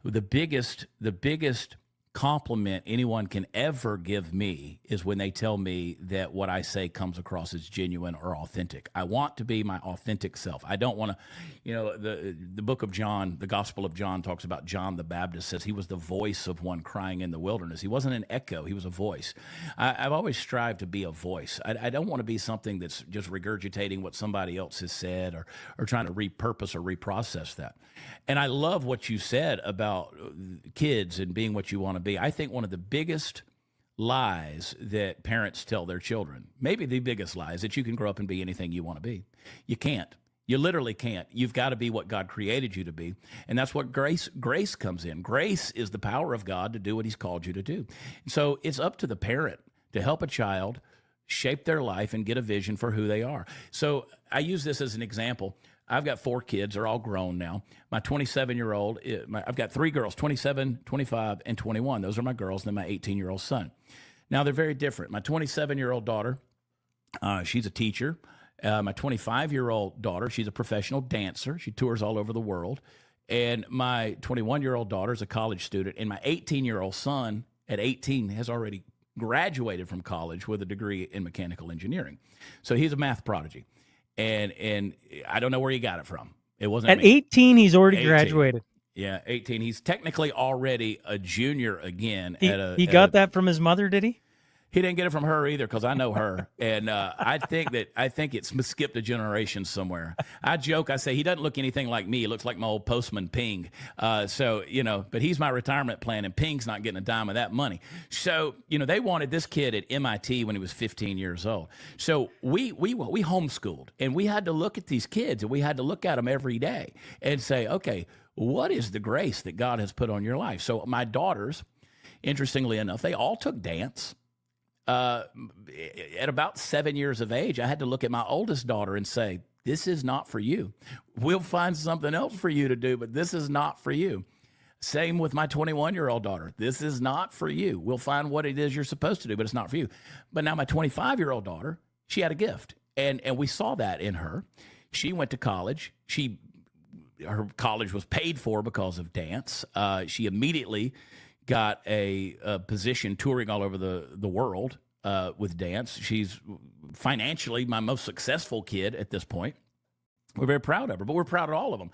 the biggest compliment anyone can ever give me is when they tell me that what I say comes across as genuine or authentic. I want to be my authentic self. I don't want to, the book of John, the Gospel of John talks about John the Baptist, says he was the voice of one crying in the wilderness. He wasn't an echo, he was a voice. I've always strived to be a voice. I don't want to be something that's just regurgitating what somebody else has said or trying to repurpose or reprocess that. And I love what you said about kids and being what you want to be. I think one of the biggest lies that parents tell their children, maybe the biggest lie, is that you can grow up and be anything you want to be. You can't. You literally can't. You've got to be what God created you to be. And that's what grace comes in. Grace is the power of God to do what he's called you to do. So it's up to the parent to help a child shape their life and get a vision for who they are. So I use this as an example. I've got 4 kids. They're all grown now. My 27-year-old, I've got 3 girls, 27, 25, and 21. Those are my girls, and then my 18-year-old son. Now, they're very different. My 27-year-old daughter, she's a teacher. My 25-year-old daughter, she's a professional dancer. She tours all over the world. And my 21-year-old daughter is a college student. And my 18-year-old son, at 18, has already graduated from college with a degree in mechanical engineering. So he's a math prodigy. and I don't know where he got it from. It wasn't At me. 18, he's already 18. graduated. Yeah, 18. He's technically already a junior again. He got that from his mother, did he? He didn't get it from her either, because I know her, and I think it's skipped a generation somewhere. I joke, I say he doesn't look anything like me. He looks like my old postman Ping. But he's my retirement plan, and Ping's not getting a dime of that money. So they wanted this kid at MIT when he was 15 years old. So we homeschooled, and we had to look at these kids, and we had to look at them every day and say, okay, what is the grace that God has put on your life? So my daughters, interestingly enough, they all took dance. At about 7 years of age, I had to look at my oldest daughter and say, this is not for you. We'll find something else for you to do, but this is not for you. Same with my 21-year-old daughter. This is not for you. We'll find what it is you're supposed to do, but it's not for you. But now my 25-year-old daughter, she had a gift, and we saw that in her. She went to college. Her college was paid for because of dance. She immediately got a position touring all over the world with dance. She's financially my most successful kid at this point. We're very proud of her, but we're proud of all of them.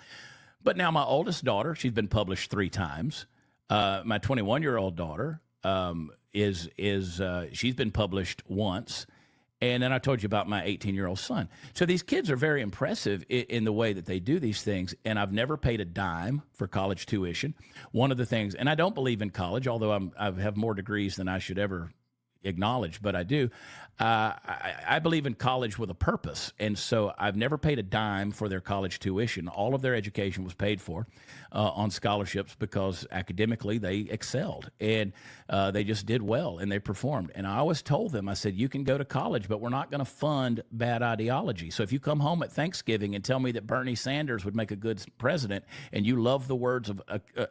But now my oldest daughter, she's been published 3 times. My 21-year-old daughter she's been published once. And then I told you about my 18-year-old son. So these kids are very impressive in the way that they do these things. And I've never paid a dime for college tuition. One of the things, and I don't believe in college, although I have more degrees than I should ever acknowledge, but I do. I believe in college with a purpose. And so I've never paid a dime for their college tuition. All of their education was paid for on scholarships because academically they excelled and they just did well and they performed. And I always told them, I said, you can go to college, but we're not going to fund bad ideology. So if you come home at Thanksgiving and tell me that Bernie Sanders would make a good president and you love the words of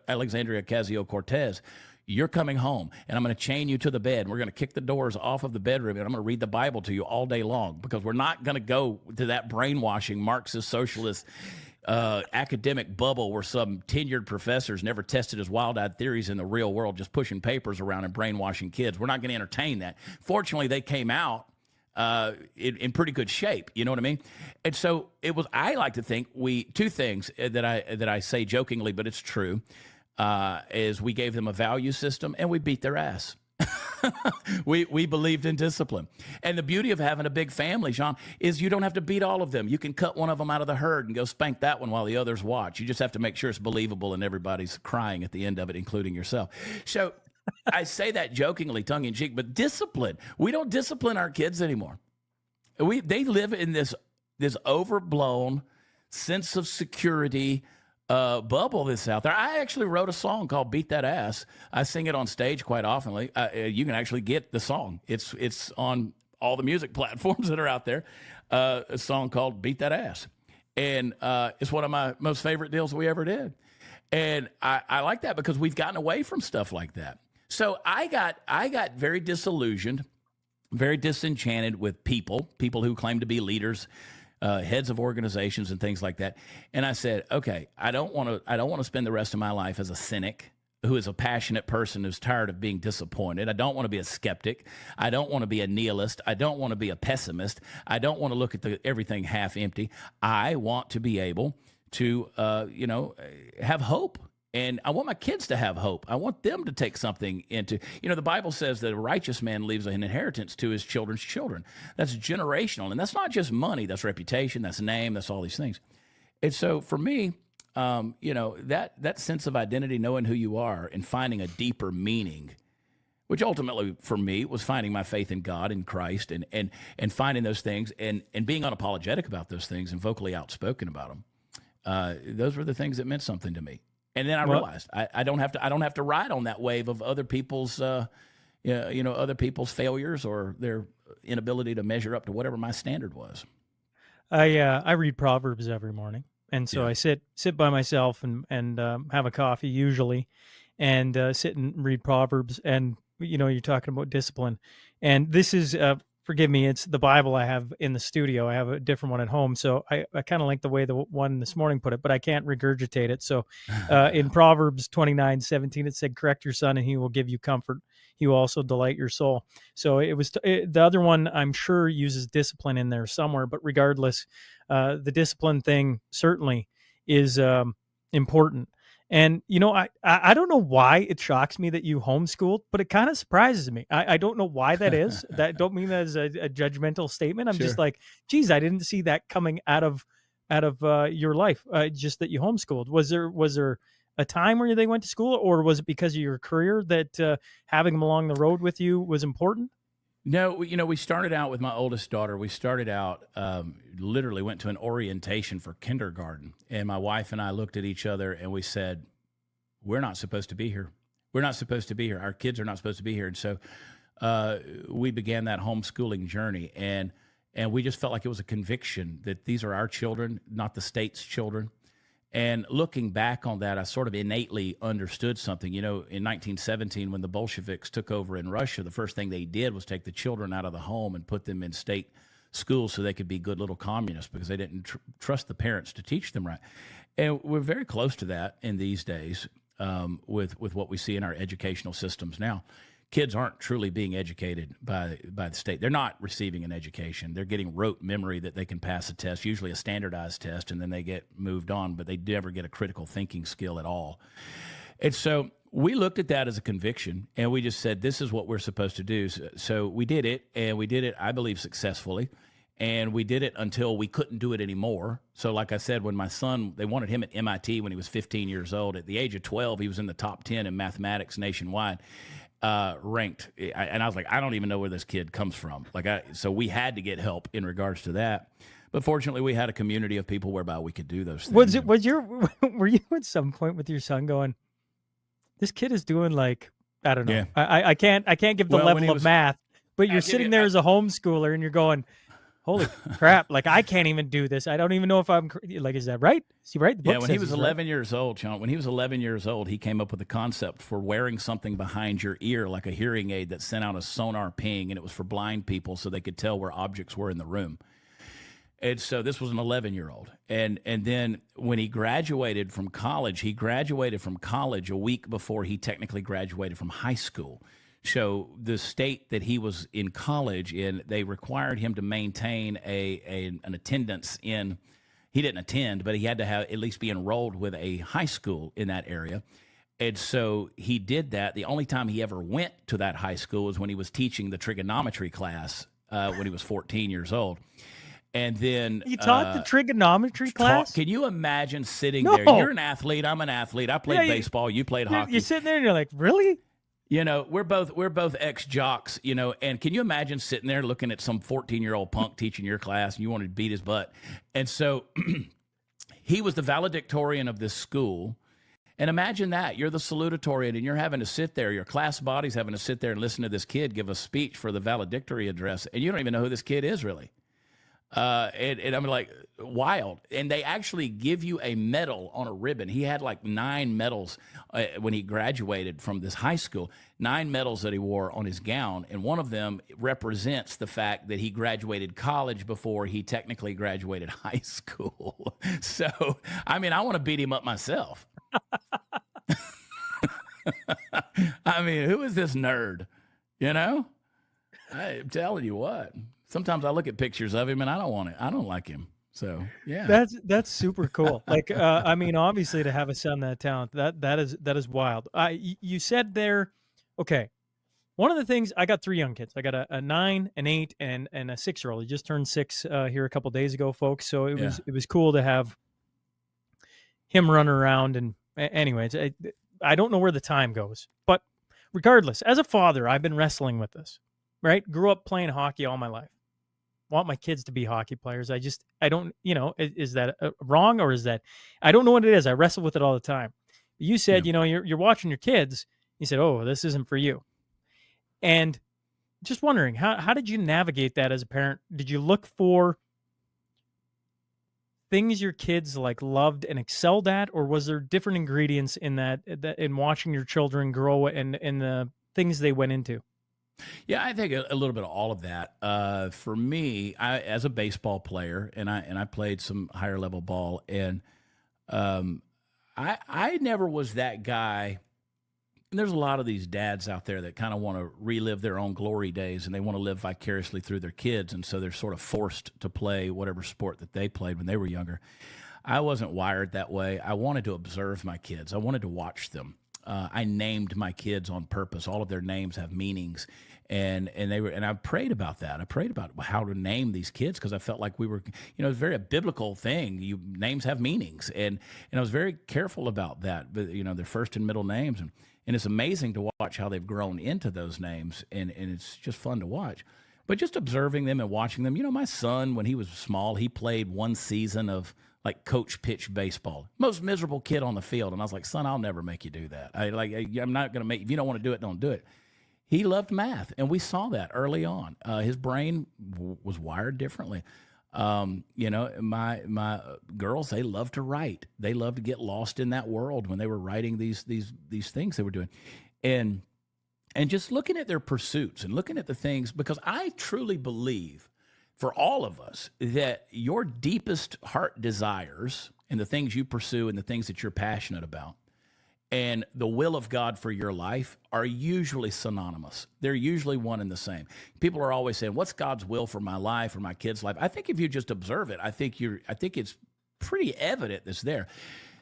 Alexandria Ocasio-Cortez, you're coming home, and I'm going to chain you to the bed. And we're going to kick the doors off of the bedroom, and I'm going to read the Bible to you all day long because we're not going to go to that brainwashing Marxist socialist academic bubble where some tenured professors never tested his wild-eyed theories in the real world, just pushing papers around and brainwashing kids. We're not going to entertain that. Fortunately, they came out in pretty good shape. You know what I mean? And so it was. I like to think two things that I say jokingly, but it's true. Is we gave them a value system and we beat their ass. we believed in discipline. And the beauty of having a big family, Shaun, is you don't have to beat all of them. You can cut one of them out of the herd and go spank that one while the others watch. You just have to make sure it's believable and everybody's crying at the end of it, including yourself. So I say that jokingly, tongue-in-cheek, but discipline. We don't discipline our kids anymore. They live in this overblown sense of security bubble that's out there. I actually wrote a song called Beat That Ass. I sing it on stage quite often. You can actually get the song. It's on all the music platforms that are out there. A song called Beat That Ass. And it's one of my most favorite deals we ever did. And I like that because we've gotten away from stuff like that. So I got very disillusioned, very disenchanted with people who claim to be leaders, heads of organizations and things like that. And I said, okay, I don't want to spend the rest of my life as a cynic who is a passionate person who's tired of being disappointed. I don't want to be a skeptic. I don't want to be a nihilist. I don't want to be a pessimist. I don't want to look at everything half empty. I want to be able to, have hope. And I want my kids to have hope. I want them to take something into, the Bible says that a righteous man leaves an inheritance to his children's children. That's generational. And that's not just money. That's reputation. That's name. That's all these things. And so for me, that sense of identity, knowing who you are and finding a deeper meaning, which ultimately for me was finding my faith in God and Christ and finding those things and being unapologetic about those things and vocally outspoken about them. Those were the things that meant something to me. And then I realized I don't have to ride on that wave of other people's, other people's failures or their inability to measure up to whatever my standard was. I read Proverbs every morning, and so I sit by myself and have a coffee usually, and sit and read Proverbs. And you're talking about discipline, and this is forgive me, it's the Bible I have in the studio. I have a different one at home. So I kind of like the way the one this morning put it, but I can't regurgitate it. So in Proverbs 29:17, it said, correct your son and he will give you comfort. He will also delight your soul. So the other one I'm sure uses discipline in there somewhere, but regardless, the discipline thing certainly is important. And, I don't know why it shocks me that you homeschooled, but it kind of surprises me. I don't know why that is. That don't mean that as a judgmental statement. I'm just like, geez, I didn't see that coming out of your life, just that you homeschooled. Was there a time where they went to school, or was it because of your career that having them along the road with you was important? No, we started out with my oldest daughter. We started out, literally went to an orientation for kindergarten. And my wife and I looked at each other and we said, we're not supposed to be here. We're not supposed to be here. Our kids are not supposed to be here. And so we began that homeschooling journey. And we just felt like it was a conviction that these are our children, not the state's children. And looking back on that, I sort of innately understood something. In 1917, when the Bolsheviks took over in Russia, the first thing they did was take the children out of the home and put them in state schools so they could be good little communists, because they didn't trust the parents to teach them right. And we're very close to that in these days with what we see in our educational systems now. Kids aren't truly being educated by the state. They're not receiving an education. They're getting rote memory that they can pass a test, usually a standardized test, and then they get moved on, but they never get a critical thinking skill at all. And so we looked at that as a conviction, and we just said, this is what we're supposed to do. So we did it, and we did it, I believe, successfully. And we did it until we couldn't do it anymore. So like I said, when my son, they wanted him at MIT when he was 15 years old. At the age of 12, he was in the top 10 in mathematics nationwide. Ranked, and I was like, I don't even know where this kid comes from. So we had to get help in regards to that. But fortunately, we had a community of people whereby we could do those things. Were you at some point with your son going, this kid is doing I don't know. Yeah. I can't give the level of math, but you're sitting there as a homeschooler and you're going, holy crap, I can't even do this. I don't even know if I'm is that right? Is he right? The book when says he was he's 11 years old, Shaun, when he was 11 years old, he came up with the concept for wearing something behind your ear, like a hearing aid that sent out a sonar ping, and it was for blind people so they could tell where objects were in the room. And so this was an 11-year-old. And then when he graduated from college a week before he technically graduated from high school. So the state that he was in college in, they required him to maintain an attendance in. He didn't attend, but he had to at least be enrolled with a high school in that area. And so he did that. The only time he ever went to that high school was when he was teaching the trigonometry class when he was 14 years old. And then you taught the trigonometry class? Can you imagine sitting there? You're an athlete. I'm an athlete. I played baseball. You played hockey. You're sitting there and you're like, really? We're both ex-jocks, and can you imagine sitting there looking at some 14-year-old punk teaching your class and you wanted to beat his butt? And so he was the valedictorian of this school. And imagine that. You're the salutatorian and you're having to sit there. Your class body's having to sit there and listen to this kid give a speech for the valedictory address. And you don't even know who this kid is really. And I'm like, wild. And they actually give you a medal on a ribbon. He had 9 medals when he graduated from this high school, 9 medals that he wore on his gown. And one of them represents the fact that he graduated college before he technically graduated high school. So, I want to beat him up myself. Who is this nerd? I'm telling you what. Sometimes I look at pictures of him and I don't want it. I don't like him. So yeah, that's super cool. Obviously to have a son that talented, that is wild. You said there, okay. One of the things, I got 3 young kids. I got a 9, an 8, and a 6-year-old. He just turned 6 here a couple days ago, folks. So it was cool to have him running around. And anyways, I don't know where the time goes, but regardless, as a father, I've been wrestling with this. Right, grew up playing hockey all my life. Want my kids to be hockey players. I don't, is that wrong, or is that, I don't know what it is. I wrestle with it all the time. You said, you're watching your kids. You said, oh, this isn't for you. And just wondering, how did you navigate that as a parent? Did you look for things your kids loved and excelled at, or was there different ingredients in that in watching your children grow and the things they went into? Yeah, I think a little bit of all of that. For me, as a baseball player, and I played some higher level ball, and um, I never was that guy. And there's a lot of these dads out there that kind of want to relive their own glory days, and they want to live vicariously through their kids, and so they're sort of forced to play whatever sport that they played when they were younger. I wasn't wired that way. I wanted to observe my kids. I wanted to watch them. I named my kids on purpose. All of their names have meanings, and I prayed about that. I prayed about how to name these kids because I felt like we were, it's very a biblical thing. Names have meanings, and I was very careful about that. But their first and middle names, and it's amazing to watch how they've grown into those names, and it's just fun to watch. But just observing them and watching them, my son, when he was small, he played one season of like coach pitch baseball. Most miserable kid on the field. And I was like, son, I'll never make you do that. I'm not going to make, if you don't want to do it, don't do it. He loved math, and we saw that early on. His brain was wired differently. My girls, they love to write. They love to get lost in that world when they were writing these things they were doing. And just looking at their pursuits and looking at the things, because I truly believe for all of us that your deepest heart desires and the things you pursue and the things that you're passionate about and the will of God for your life are usually synonymous. They're usually one and the same. People are always saying, what's God's will for my life or my kid's life? I think if you just observe it, I think it's pretty evident that's there.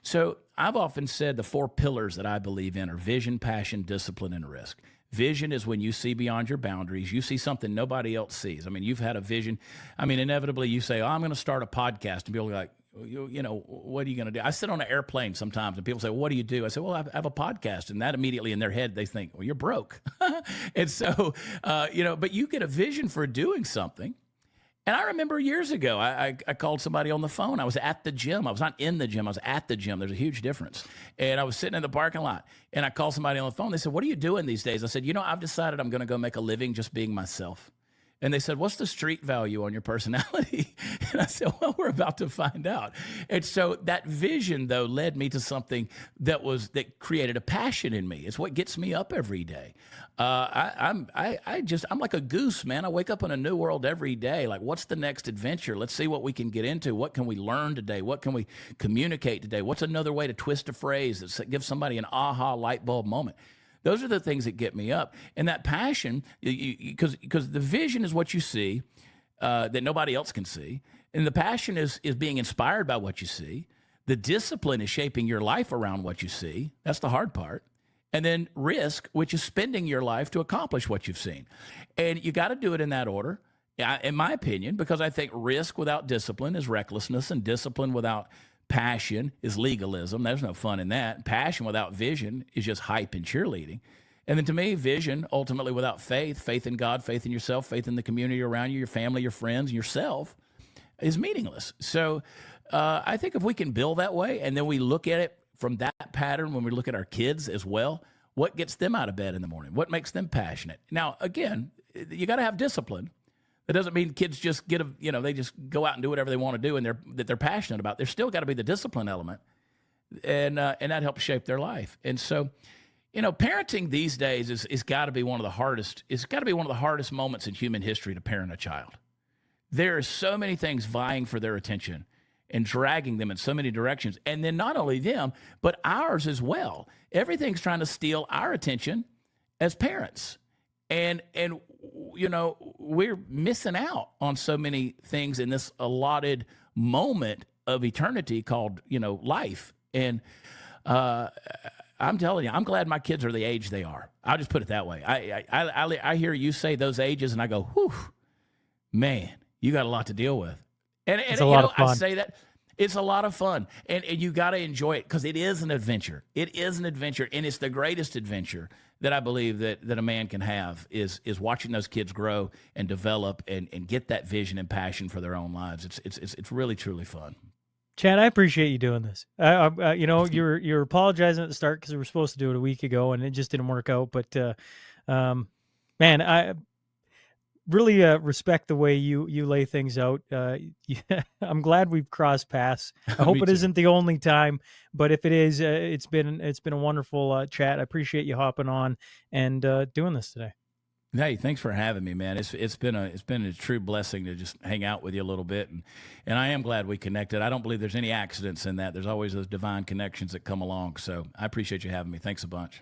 So I've often said the 4 pillars that I believe in are vision, passion, discipline, and risk. Vision is when you see beyond your boundaries. You see something nobody else sees. I mean, you've had a vision. I mean, inevitably you say, I'm going to start a podcast, and people are like, what are you going to do? I sit on an airplane sometimes and people say, what do you do? I say, well, I have a podcast. And that immediately in their head, they think, well, you're broke. And so, but you get a vision for doing something. And I remember years ago, I called somebody on the phone. I was at the gym. I was not in the gym. I was at the gym. There's a huge difference. And I was sitting in the parking lot, and I called somebody on the phone. They said, what are you doing these days? I said, I've decided I'm going to go make a living just being myself. And they said, what's the street value on your personality? And I said, well, we're about to find out. And so that vision, though, led me to something that created a passion in me. It's what gets me up every day. I'm like a goose, man. I wake up in a new world every day. Like, what's the next adventure? Let's see what we can get into. What can we learn today? What can we communicate today? What's another way to twist a phrase that gives somebody an aha light bulb moment? Those are the things that get me up. And that passion, because the vision is what you see that nobody else can see. And the passion is being inspired by what you see. The discipline is shaping your life around what you see. That's the hard part. And then risk, which is spending your life to accomplish what you've seen. And you got to do it in that order, in my opinion, because I think risk without discipline is recklessness, and discipline without passion is legalism. There's no fun in that. Passion without vision is just hype and cheerleading. And then to me, vision ultimately without faith in God, faith in yourself, faith in the community around you, your family, your friends, and yourself is meaningless. So I think if we can build that way, and then we look at it from that pattern when we look at our kids as well, what gets them out of bed in the morning? What makes them passionate? Now, again, you got to have discipline. That doesn't mean kids just they just go out and do whatever they want to do and that they're passionate about. There's still got to be the discipline element, and that helps shape their life. And so, parenting these days is got to be one of the hardest. It's got to be one of the hardest moments in human history to parent a child. There are so many things vying for their attention and dragging them in so many directions, and then not only them but ours as well. Everything's trying to steal our attention as parents, and we're missing out on so many things in this allotted moment of eternity called, life. And I'm telling you, I'm glad my kids are the age they are. I'll just put it that way. I hear you say those ages, and I go, whew, man, you got a lot to deal with. And it's a lot of fun. I say that. It's a lot of fun, and you got to enjoy it because it is an adventure. It is an adventure, and it's the greatest adventure that I believe that a man can have is watching those kids grow and develop and get that vision and passion for their own lives. It's really, truly fun. Chad, I appreciate you doing this. You're apologizing at the start because we were supposed to do it a week ago, and it just didn't work out. But man, I really respect the way you lay things out. I'm glad we've crossed paths. I hope it isn't the only time, but if it is, it's been a wonderful chat. I appreciate you hopping on and doing this today. Hey, thanks for having me, man. It's been a true blessing to just hang out with you a little bit, and I am glad we connected. I don't believe there's any accidents in that. There's always those divine connections that come along. So I appreciate you having me. Thanks a bunch.